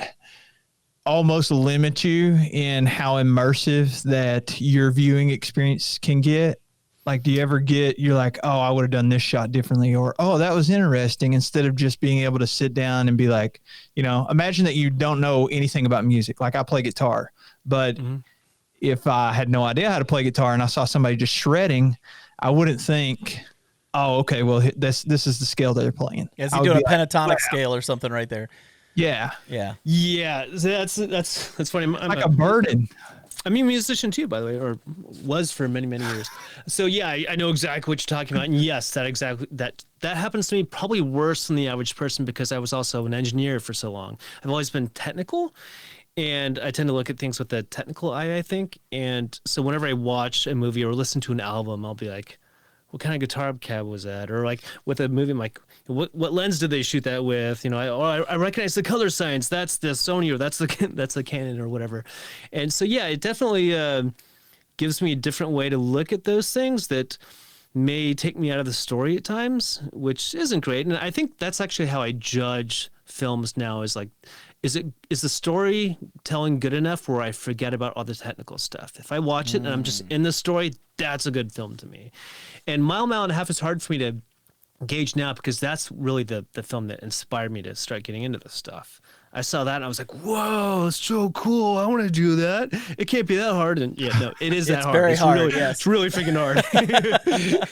almost limits you in how immersive that your viewing experience can get? Like, do you ever you're like, oh, I would have done this shot differently, or, oh, that was interesting, instead of just being able to sit down and be like, imagine that you don't know anything about music. Like, I play guitar, but if I had no idea how to play guitar and I saw somebody just shredding, I wouldn't think, oh, okay, well, this is the scale that they're playing. Yeah, is he doing a pentatonic scale or something right there? Yeah. So that's funny. I'm like a burden. I'm a musician too, by the way, or was for many, many years. So yeah, I know exactly what you're talking about. And yes, that happens to me probably worse than the average person, because I was also an engineer for so long. I've always been technical, and I tend to look at things with a technical eye, I think. And so whenever I watch a movie or listen to an album, I'll be like, what kind of guitar cab was that? Or like with a movie, I'm like, what lens did they shoot that with? I recognize the color science. That's the Sony, or that's the Canon, or whatever. And so yeah, it definitely gives me a different way to look at those things that may take me out of the story at times, which isn't great. And I think that's actually how I judge films now, is like, is the storytelling good enough where I forget about all the technical stuff? If I watch it and I'm just in the story, that's a good film to me. And Mile and a Half is hard for me to gauge now, because that's really the film that inspired me to start getting into this stuff. I saw that and I was like, whoa, it's so cool. I want to do that. It can't be that hard. And yeah, no, it is that hard. Very hard. Really, yes. It's really freaking hard.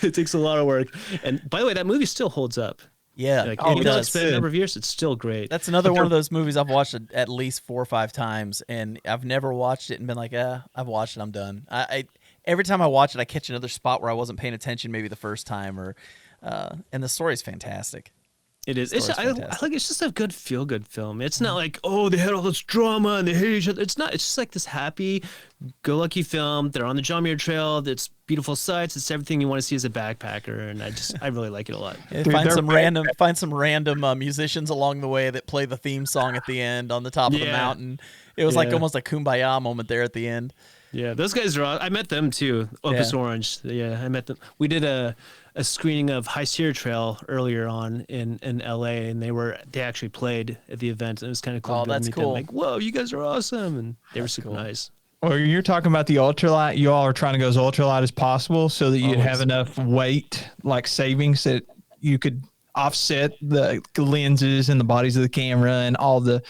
It takes a lot of work. And by the way, that movie still holds up. Yeah. Like, even though it's been a number of years, it's still great. That's another one of those movies I've watched at least 4 or 5 times, and I've never watched it and been like, I've watched it, I'm done. Every time I watch it, I catch another spot where I wasn't paying attention maybe the first time, and the story's fantastic. It is. I like. It's just a good feel-good film. It's not like, oh, they had all this drama and they hate each other. It's not. It's just like this happy-go-lucky film. They're on the John Muir Trail. It's beautiful sights. It's everything you want to see as a backpacker, and I really like it a lot. Yeah, find some random musicians along the way that play the theme song at the end on the top of the mountain. It was like almost a kumbaya moment there at the end. Yeah, those guys are. I met them too. Opus Orange. Yeah, I met them. We did a screening of High Sierra Trail earlier on in LA, and they actually played at the event, and it was kind of cool. Oh, that's meet cool. Them. Like, whoa, you guys are awesome, and they were super nice. Well, you're talking about the ultralight. You all are trying to go as ultralight as possible so that you'd have enough weight, like savings, that you could offset the lenses and the bodies of the camera and all the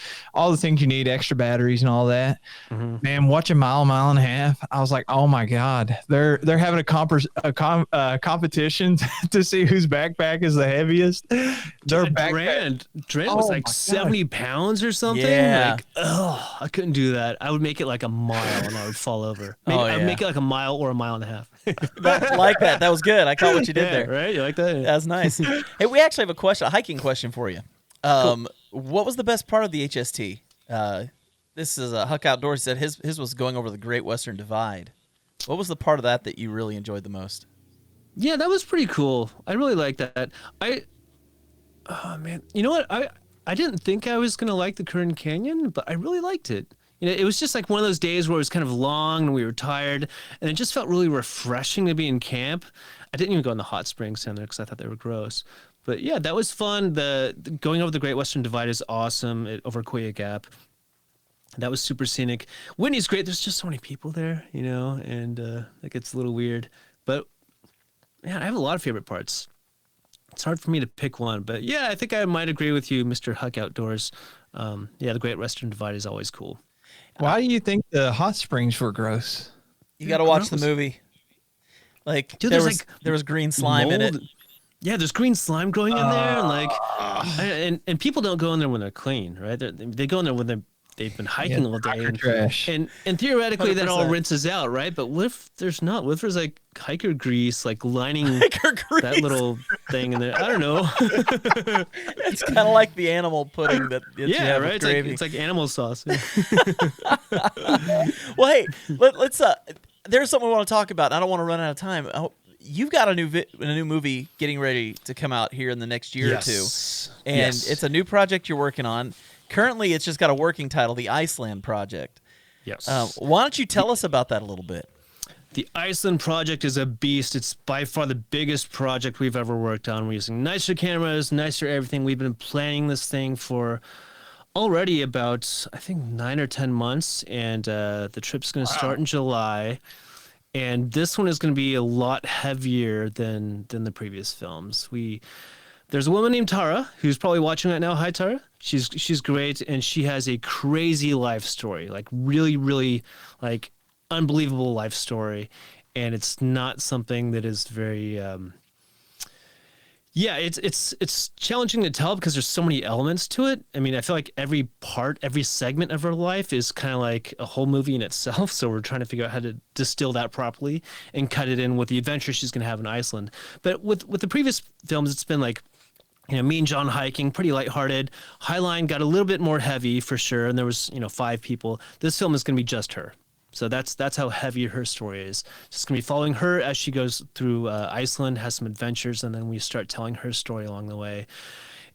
things you need, extra batteries and all that. Man, watching Mile and a Half, I was like, oh my God, they're having a competition to see whose backpack is the heaviest. Their Durant was like 70 pounds or something. Yeah. Like, I couldn't do that. I would make it like a mile and I would fall over. Maybe I would make it like a mile or a mile and a half. Like that. That was good. I caught what you did Yeah, there. right? You like that? That's nice. Hey, we actually have a question, a hiking question for you. What was the best part of the HST? This is Huck Outdoors said his was going over the Great Western Divide. What was the part of that you really enjoyed the most? Yeah, that was pretty cool. I really like that. Oh man, you know what? I didn't think I was gonna like the Kern Canyon, but I really liked it. You know, it was just like one of those days where it was kind of long and we were tired, and it just felt really refreshing to be in camp. I didn't even go in the hot springs down there because I thought they were gross. But yeah, that was fun. The going over the Great Western Divide is awesome over Koya Gap. That was super scenic. Whitney's great. There's just so many people there, you know, and it gets a little weird. But yeah, I have a lot of favorite parts. It's hard for me to pick one, but yeah, I think I might agree with you, Mr. Huck Outdoors. Yeah, the Great Western Divide is always cool. Why do you think the hot springs were gross? You got to watch the movie. Like, Dude, there was green slime in it. Yeah, there's green slime growing in there, and like, and people don't go in there when they're clean, right? They go in there when they've been hiking all day, and theoretically that all 100%. rinses out, right? But what if there's not? What if there's like hiker grease like lining that little thing in there? I don't know. It's kind of like the animal pudding that you have with right. gravy. It's like animal sauce. Yeah. Well, hey, let's. There's something we want to talk about. I don't want to run out of time. You've got a new movie getting ready to come out here in the next year or two, and it's a new project you're working on. Currently, it's just got a working title, The Iceland Project. Yes. Why don't you tell us about that a little bit? The Iceland Project is a beast. It's by far the biggest project we've ever worked on. We're using nicer cameras, nicer everything. We've been planning this thing for already about, I think, 9 or 10 months, and the trip's going to start in July. And this one is going to be a lot heavier than the previous films. There's a woman named Tara who's probably watching right now. Hi, Tara. She's great, and she has a crazy life story, like really, really, like unbelievable life story, and it's not something that is very. It's challenging to tell because there's so many elements to it. I mean, I feel like every segment of her life is kind of like a whole movie in itself. So we're trying to figure out how to distill that properly and cut it in with the adventure she's going to have in Iceland. But with the previous films, it's been like, you know, me and John hiking, pretty lighthearted. Highline got a little bit more heavy for sure, and there was 5 people. This film is going to be just her. So that's how heavy her story is. Just going to be following her as she goes through Iceland, has some adventures, and then we start telling her story along the way.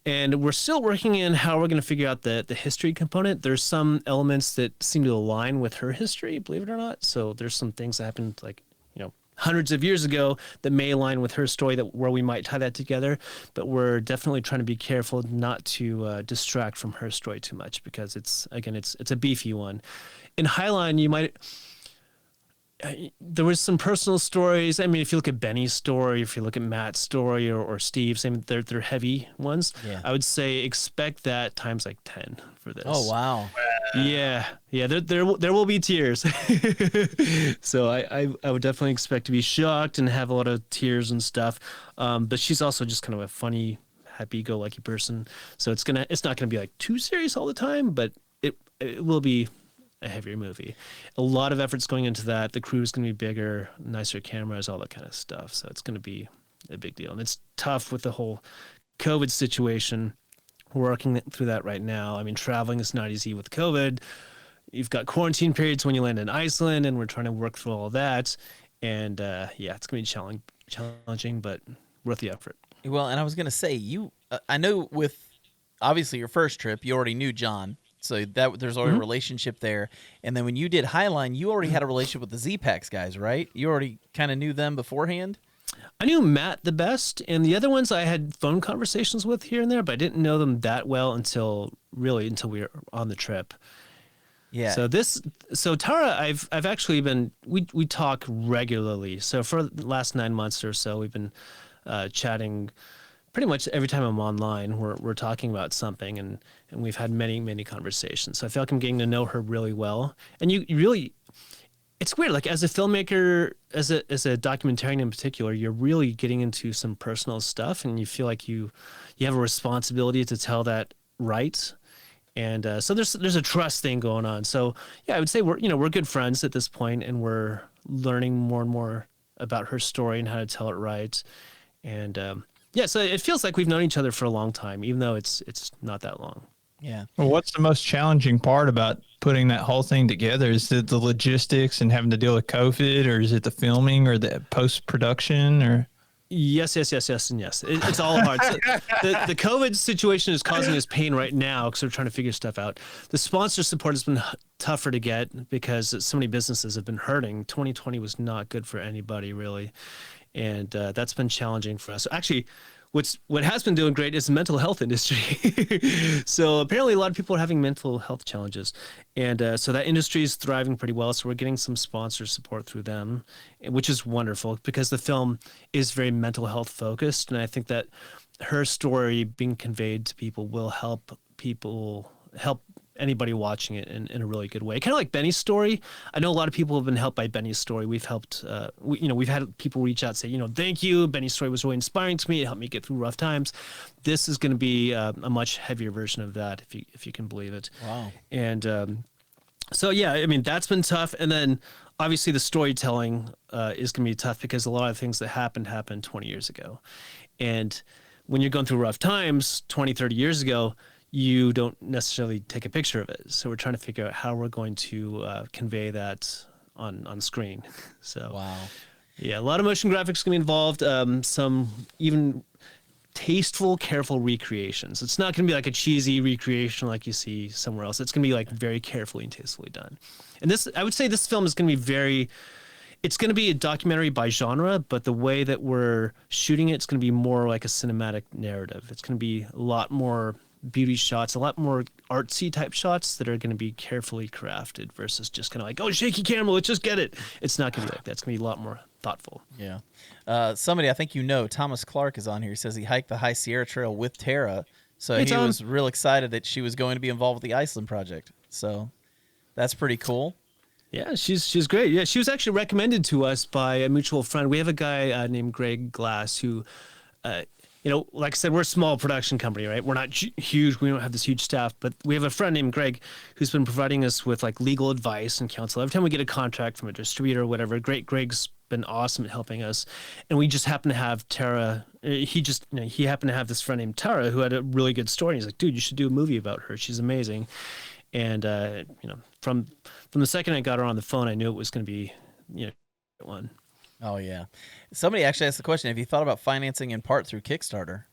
And we're still working in how we're going to figure out the history component. There's some elements that seem to align with her history, believe it or not. So there's some things that happened like, hundreds of years ago that may align with her story where we might tie that together. But we're definitely trying to be careful not to distract from her story too much because it's a beefy one. In Highline, there was some personal stories. I mean, if you look at Benny's story, if you look at Matt's story or Steve's, I mean, they're heavy ones. Yeah. I would say expect that times like 10 for this. Oh, wow. Yeah. There will be tears. So I would definitely expect to be shocked and have a lot of tears and stuff. But she's also just kind of a funny, happy-go-lucky person. So it's not gonna be like too serious all the time, but it will be a heavier movie. A lot of effort's going into that. The crew is going to be bigger, nicer cameras, all that kind of stuff. So it's going to be a big deal. And it's tough with the whole COVID situation. We're working through that right now. I mean, traveling is not easy with COVID. You've got quarantine periods when you land in Iceland, and we're trying to work through all that. And it's going to be challenging, but worth the effort. Well, and I was going to say, I know with obviously your first trip, you already knew John. So there's already a relationship there. And then when you did Highline, you already had a relationship with the Z-Packs guys, right? You already kind of knew them beforehand? I knew Matt the best, and the other ones I had phone conversations with here and there, but I didn't know them that well until we were on the trip. Yeah. So Tara, I've actually been, we talk regularly. So for the last 9 months or so, we've been chatting pretty much every time I'm online. We're talking about something, and we've had many, many conversations. So I feel like I'm getting to know her really well. And you really, it's weird. Like as a filmmaker, as a documentarian in particular, you're really getting into some personal stuff, and you feel like you have a responsibility to tell that right. And so there's a trust thing going on. So yeah, I would say we're good friends at this point, and we're learning more and more about her story and how to tell it right. And yeah, so it feels like we've known each other for a long time, even though it's not that long. Yeah. Well, what's the most challenging part about putting that whole thing together? Is it the logistics and having to deal with COVID, or is it the filming or the post-production, or? Yes, and yes. It's all hard. So the COVID situation is causing us pain right now because we're trying to figure stuff out. The sponsor support has been tougher to get because so many businesses have been hurting. 2020 was not good for anybody, really. And that's been challenging for us. Actually, what has been doing great is the mental health industry. So apparently a lot of people are having mental health challenges. And so that industry is thriving pretty well. So we're getting some sponsor support through them, which is wonderful because the film is very mental health focused. And I think that her story being conveyed to people will help anybody watching it in a really good way. Kind of like Benny's story. I know a lot of people have been helped by Benny's story. We've helped, we've had people reach out and say, thank you. Benny's story was really inspiring to me. It helped me get through rough times. This is going to be a much heavier version of that, if you can believe it. Wow. And so, yeah, I mean, that's been tough. And then obviously the storytelling is going to be tough because a lot of things that happened 20 years ago. And when you're going through rough times 20, 30 years ago, you don't necessarily take a picture of it. So we're trying to figure out how we're going to convey that on screen. So, wow. Yeah, a lot of motion graphics going to be involved. Some even tasteful, careful recreations. It's not going to be like a cheesy recreation like you see somewhere else. It's going to be like very carefully and tastefully done. And I would say this film is going to be it's going to be a documentary by genre, but the way that we're shooting it's going to be more like a cinematic narrative. It's going to be a lot more beauty shots, a lot more artsy type shots that are going to be carefully crafted versus just kind of like, oh, shaky camera, let's just get it. It's not going to be like that. It's going to be a lot more thoughtful. Yeah. Somebody I think Thomas Clark is on here. He says he hiked the High Sierra Trail with Tara. So Hey, he Tom. was real excited that she was going to be involved with the Iceland project. So that's pretty cool. Yeah, she's great. Yeah, she was actually recommended to us by a mutual friend. We have a guy named Greg Glass who, like I said, we're a small production company, right? We're not huge. We don't have this huge staff, but we have a friend named Greg who's been providing us with like legal advice and counsel. Every time we get a contract from a distributor or whatever, Greg's been awesome at helping us. And we just happen to have Tara. He happened to have this friend named Tara who had a really good story. And he's like, dude, you should do a movie about her. She's amazing. And, from the second I got her on the phone, I knew it was going to be, one. Oh, yeah. Somebody actually asked the question, have you thought about financing in part through Kickstarter?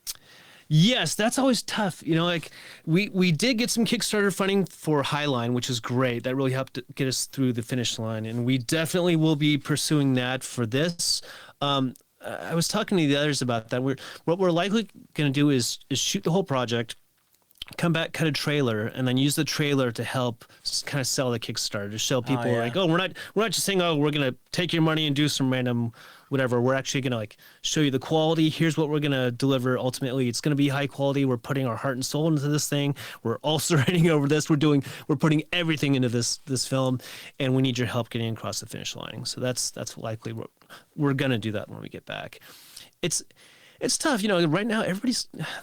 Yes, that's always tough. Like we did get some Kickstarter funding for Highline, which is great. That really helped get us through the finish line. And we definitely will be pursuing that for this. I was talking to the others about that. What we're likely going to do is shoot the whole project, come back, cut a trailer, and then use the trailer to help kind of sell the Kickstarter, to show people like, oh, we're not just saying, oh, we're going to take your money and do some random whatever. We're actually going to like show you the quality. Here's what we're going to deliver. Ultimately, it's going to be high quality. We're putting our heart and soul into this thing. We're also writing over this. We're putting everything into this film, and we need your help getting across the finish line. So that's likely we're going to do that when we get back. It's tough, right now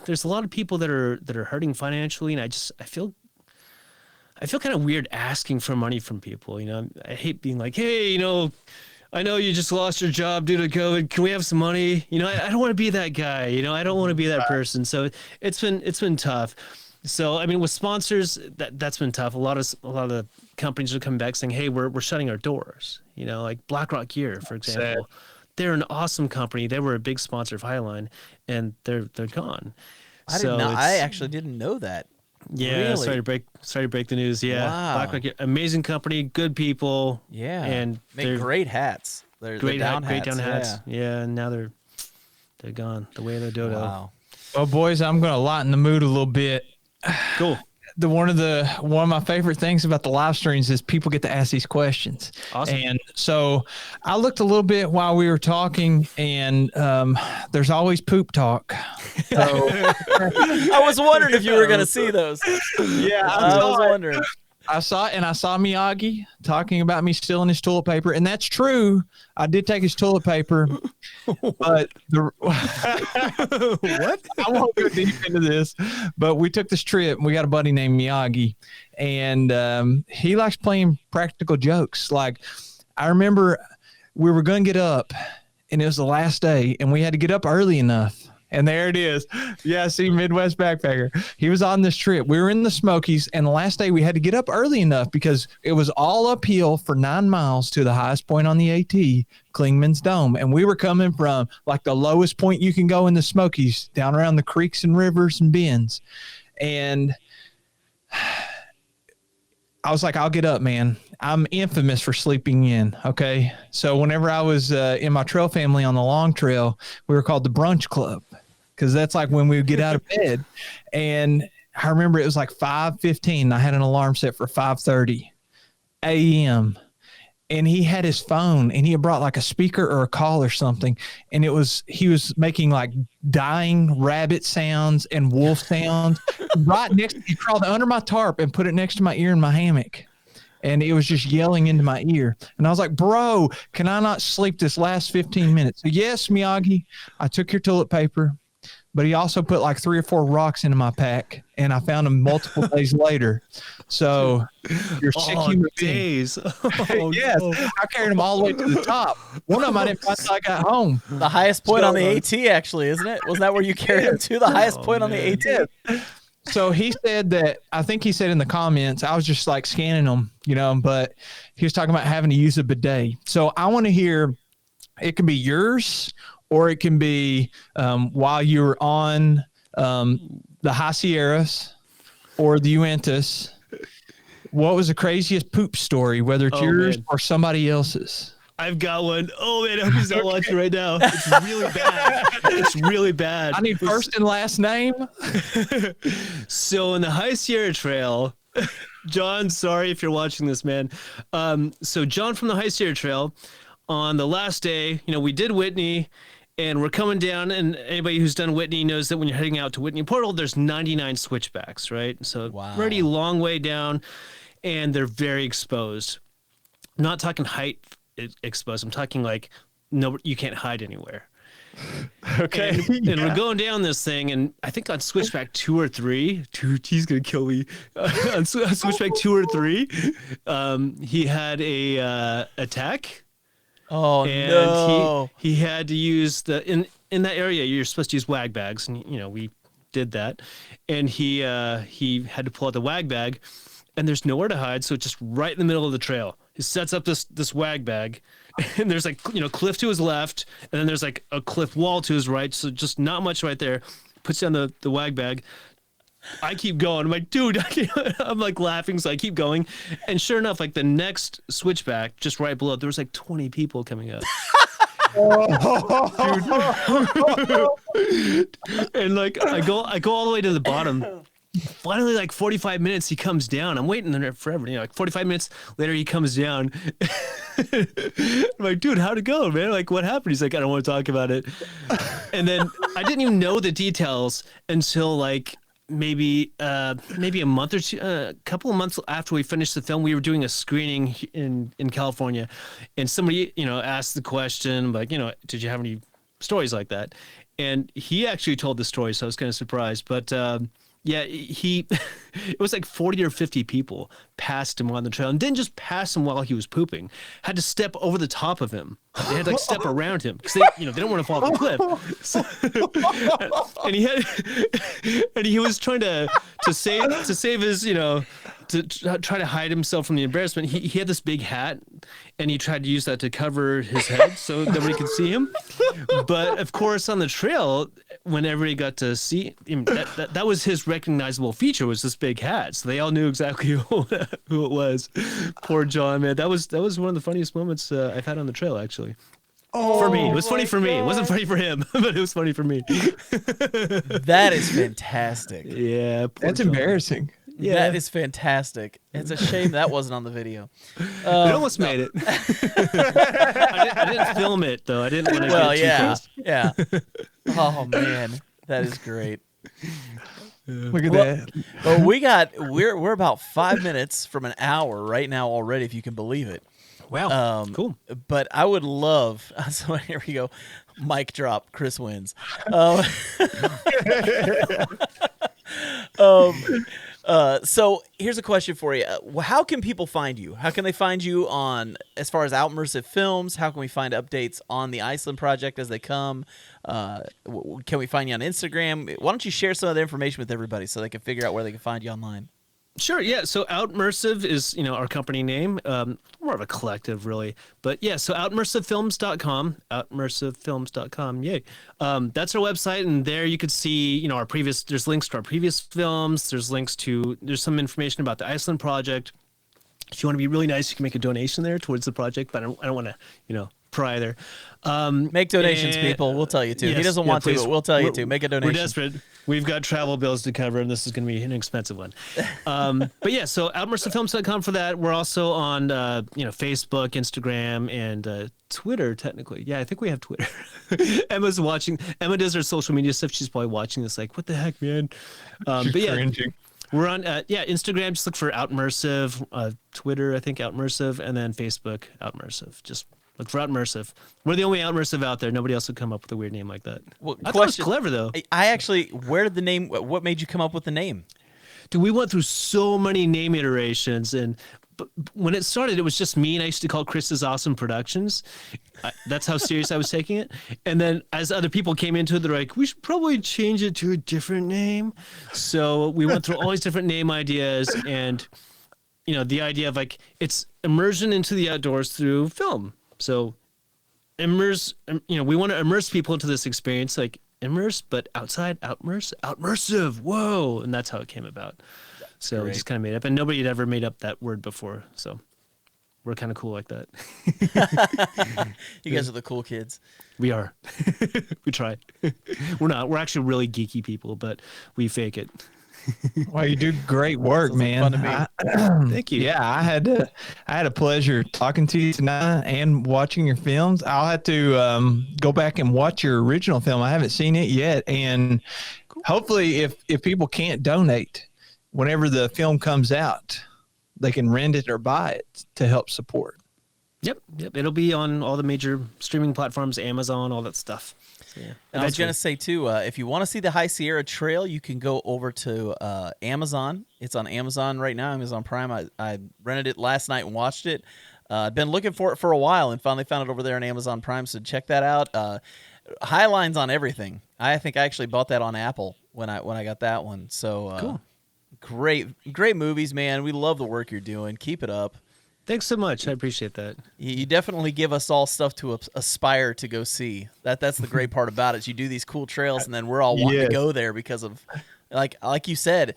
there's a lot of people that are hurting financially, and I feel kind of weird asking for money from people. I hate being like, hey, I know you just lost your job due to COVID. Can we have some money? I don't want to be that guy. I don't want to be that person. So it's been tough. So I mean, with sponsors, that's been tough. A lot of the companies are coming back saying, hey, we're shutting our doors. Like BlackRock Gear, for example. Sad. They're an awesome company. They were a big sponsor of Highline, and they're gone. I actually didn't know that. Yeah, really? sorry to break the news. Yeah, Wow. BlackRock, amazing company, good people. Yeah, and make great hats. They're down hats. Yeah, and now they're gone. The way of the dodo. Wow. Well, boys, I'm going to lighten the mood a little bit. Cool. One of my favorite things about the live streams is people get to ask these questions. Awesome. And so I looked a little bit while we were talking, and there's always poop talk. So I was wondering if you were going to see those. Yeah, I was wondering. I saw Miyagi talking about me stealing his toilet paper, and that's true. I did take his toilet paper, but what? I won't go deep into this, but we took this trip, and we got a buddy named Miyagi, and he likes playing practical jokes. Like, I remember we were going to get up, and it was the last day, and we had to get up early enough. And there it is. Yeah, see, Midwest Backpacker. He was on this trip. We were in the Smokies, and the last day we had to get up early enough because it was all uphill for 9 miles to the highest point on the AT, Klingman's Dome. And we were coming from like the lowest point you can go in the Smokies, down around the creeks and rivers and bends. And I was like, I'll get up, man. I'm infamous for sleeping in. Okay. So whenever I was in my trail family on the long trail, we were called the brunch club because that's like when we would get out of bed. And I remember it was like 5:15. I had an alarm set for 5:30 a.m. And he had his phone and he had brought like a speaker or a call or something. And he was making like dying rabbit sounds and wolf sounds right next. He crawled under my tarp and put it next to my ear in my hammock. And it was just yelling into my ear. And I was like, bro, can I not sleep this last 15 minutes? So yes, Miyagi, I took your toilet paper, but he also put like 3 or 4 rocks into my pack, and I found them multiple days later. So you're sick human days. Yes, no. I carried them all the way to the top. One of them I didn't find until I got home. The highest point on the AT, actually, isn't it? Wasn't that where you carried him to? The highest point on the AT? Yeah. So he said that, I think he said in the comments, I was just like scanning them, but he was talking about having to use a bidet. So I want to hear, it can be yours, or it can be while you were on the High Sierras or the Uintas. What was the craziest poop story, whether it's yours or somebody else's? I've got one. Oh, man, I hope he's not watching right now. It's really bad. It's really bad. I need first and last name. So in the High Sierra Trail, John, sorry if you're watching this, man. So John from the High Sierra Trail, on the last day, we did Whitney, and we're coming down, and anybody who's done Whitney knows that when you're heading out to Whitney Portal, there's 99 switchbacks, right? So pretty long way down, and they're very exposed. I'm not talking height exposed. I'm talking like, no, you can't hide anywhere. Okay. And we're going down this thing, and I think on switchback 2 or 3, he's gonna kill me. On switchback 2 or 3, he had a attack. Oh, and no! He had to use in that area. You're supposed to use wag bags, and we did that. And he had to pull out the wag bag, and there's nowhere to hide, so it's just right in the middle of the trail. He sets up this wag bag, and there's like cliff to his left, and then there's like a cliff wall to his right, so just not much right there. Puts down the wag bag. I keep going. I'm like, dude, I'm like laughing, so I keep going. And sure enough, like the next switchback, just right below, there was like 20 people coming up. And like I go all the way to the bottom. Finally, like 45 minutes, he comes down. I'm waiting there forever. Like 45 minutes later, he comes down. I'm like, dude, how'd it go, man? Like, what happened? He's like, I don't want to talk about it. And then I didn't even know the details until like maybe a month or two, a couple of months after we finished the film. We were doing a screening in California, and somebody asked the question like, did you have any stories like that? And he actually told the story, so I was kind of surprised. But yeah, it was like 40 or 50 people passed him on the trail, and didn't just pass him while he was pooping, had to step over the top of him. They had to like step around him because they don't want to fall off the cliff. So, and he was trying to save his, to try to hide himself from the embarrassment. He had this big hat, and he tried to use that to cover his head so nobody could see him. But of course, on the trail, when everybody got to see him, that was his recognizable feature, was this big hat. So they all knew exactly who it was. Poor John, man. That was one of the funniest moments I've had on the trail, actually. Oh, for me, it was funny for me. It wasn't funny for him, but it was funny for me. That is fantastic. Yeah, that's John. Embarrassing. Yeah, that is fantastic. It's a shame that wasn't on the video. It almost made it. I didn't film it though. I didn't want to get too close. Yeah. Oh man, that is great. Look at that. Well, we're about 5 minutes from an hour right now already, if you can believe it. Wow. Cool. But I would love. So here we go. Mic drop. Chris So here's a question for you. How can people find you? How can they find you on, as far as Outmersive Films? How can we find updates on the Iceland project as they come? Can we find you on Instagram? Why don't you share some of the information with everybody so they can figure out where they can find you online? Sure, yeah. So Outmersive is, our company name, more of a collective, really. But yeah, so outmersivefilms.com, outmersivefilms.com, yay. That's our website, and there you could see, there's links to our previous films, there's some information about the Iceland project. If you want to be really nice, you can make a donation there towards the project, but I don't want to, pry there. Make donations, people. We'll tell you to. Yes, He doesn't want please. to, but we'll tell you to. Make a donation. We're desperate. We've got travel bills to cover, and this is going to be an expensive one. But yeah, so outmersivefilms.com for that. We're also on, Facebook, Instagram, and Twitter, technically. Yeah, I think we have Twitter. Emma's watching. Emma does her social media stuff. She's probably watching this like, what the heck, man? But yeah. Cringing. We're on, Instagram, just look for Outmersive, Twitter, I think Outmersive, and then Facebook, Outmersive. Just look for Outmersive. We're the only Outmersive out there. Nobody else would come up with a weird name like that. Well, I thought it was clever, though. I actually, where did the name, what made you come up with the name? Dude, we went through so many name iterations, and but when it started, it was just me, and I used to call Chris's Awesome Productions. That's how serious I was taking it. And then as other people came into it, they're like, we should probably change it to a different name. So we went through all these different name ideas, and, the idea of like, it's immersion into the outdoors through film. So we want to immerse people into this experience, like immerse, but outside, outmersive. Whoa. And that's how it came about. So we just kind of made up, and nobody had ever made up that word before. So we're kind of cool like that. You guys are the cool kids. We are. We try. We're not. We're actually really geeky people, but we fake it. Well, you do great work, man. Fun to me. Thank you. Yeah, I had a pleasure talking to you tonight and watching your films. I'll have to go back and watch your original film. I haven't seen it yet, and hopefully, if people can't donate, whenever the film comes out, they can rent it or buy it to help support. Yep. It'll be on all the major streaming platforms, Amazon, all that stuff. So, yeah. And I was going to say, too, if you want to see the High Sierra Trail, you can go over to Amazon. It's on Amazon right now, Amazon Prime. I rented it last night and watched it. I've been looking for it for a while and finally found it over there on Amazon Prime, so check that out. Highlines on everything. I think I actually bought that on Apple when I got that one. So cool. Great movies, man. We love the work you're doing. Keep it up. Thanks so much. I appreciate that. You definitely give us all stuff to aspire to go see. That's the great part about it. Is you do these cool trails, and then we're all wanting to go there because of, like you said,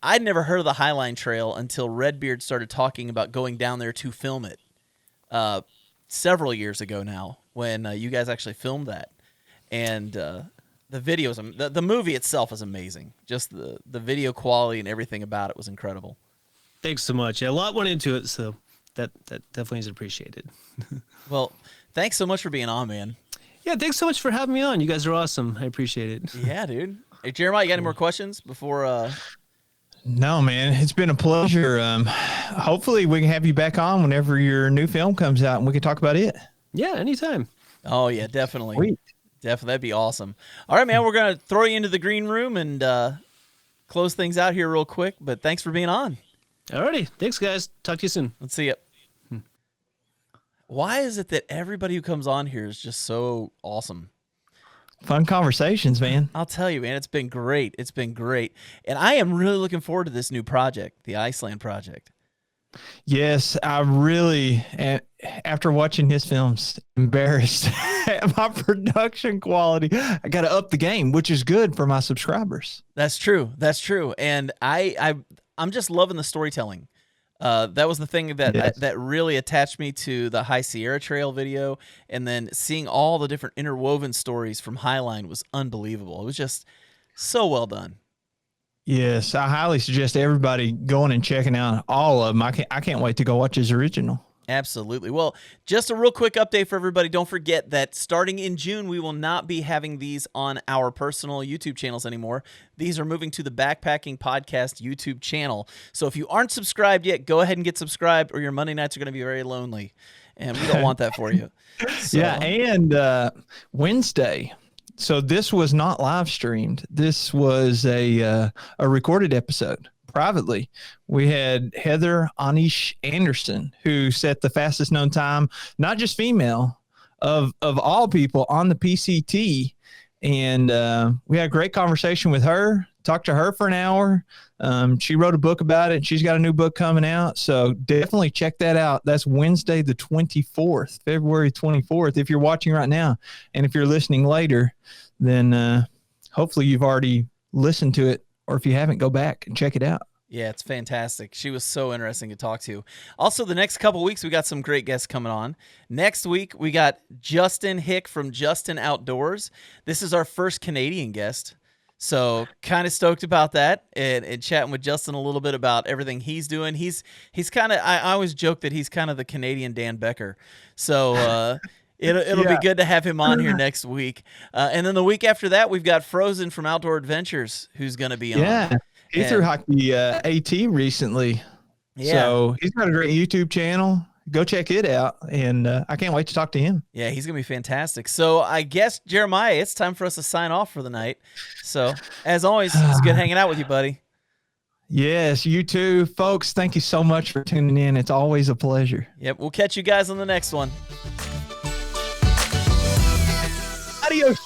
I'd never heard of the Highline Trail until Redbeard started talking about going down there to film it several years ago now, when you guys actually filmed that. And the videos, the movie itself is amazing. Just the video quality and everything about it was incredible. Thanks so much. Yeah, a lot went into it, so that definitely is appreciated. Well, thanks so much for being on, man. Yeah, thanks so much for having me on. You guys are awesome. I appreciate it. Yeah, dude. Hey, Jeremiah, you got any more questions before? No, man, it's been a pleasure. Hopefully we can have you back on whenever your new film comes out and we can talk about it. Yeah, anytime. Oh, yeah, definitely. Sweet. Definitely. That'd be awesome. All right, man, we're going to throw you into the green room and close things out here real quick, but thanks for being on. Alrighty. Thanks, guys. Talk to you soon. Let's see it. Why is it that everybody who comes on here is just so awesome? Fun conversations, man. I'll tell you, man, it's been great. It's been great. And I am really looking forward to this new project, the Iceland project. Yes, I really, after watching his films, embarrassed at my production quality. I got to up the game, which is good for my subscribers. That's true. That's true. And I'm just loving the storytelling. That was the thing that that really attached me to the High Sierra Trail video, and then seeing all the different interwoven stories from Highline was unbelievable. It was just so well done. Yes, I highly suggest everybody going and checking out all of them. I can't wait to go watch his original. Absolutely. Well, just a real quick update for everybody. Don't forget that starting in June, we will not be having these on our personal YouTube channels anymore. These are moving to the Backpacking Podcast YouTube channel. So if you aren't subscribed yet, go ahead and get subscribed, or your Monday nights are going to be very lonely, and we don't want that for you. So, yeah, and Wednesday. So this was not live streamed. This was a recorded episode. privately. We had Heather Anish Anderson, who set the fastest known time, not just female, of all people on the PCT. And we had a great conversation with her, talked to her for an hour. She wrote a book about it. She's got a new book coming out. So definitely check that out. That's Wednesday, the 24th, February 24th, if you're watching right now. And if you're listening later, then hopefully you've already listened to it. Or if you haven't, go back and check it out. Yeah, it's fantastic. She was so interesting to talk to. Also, the next couple weeks, we got some great guests coming on. Next week, we got Justin Hick from Justin Outdoors. This is our first Canadian guest. So kind of stoked about that and chatting with Justin a little bit about everything he's doing. He's kind of, I always joke that he's kind of the Canadian Dan Becker. So it'll be good to have him on here next week. And then the week after that, we've got Frozen from Outdoor Adventures, who's going to be on. Yeah. He threw hockey AT recently. Yeah. So he's got a great YouTube channel. Go check it out. And I can't wait to talk to him. Yeah, he's going to be fantastic. So I guess, Jeremiah, it's time for us to sign off for the night. So as always, it's good hanging out with you, buddy. Yes, you too, folks. Thank you so much for tuning in. It's always a pleasure. Yep, we'll catch you guys on the next one. Adios.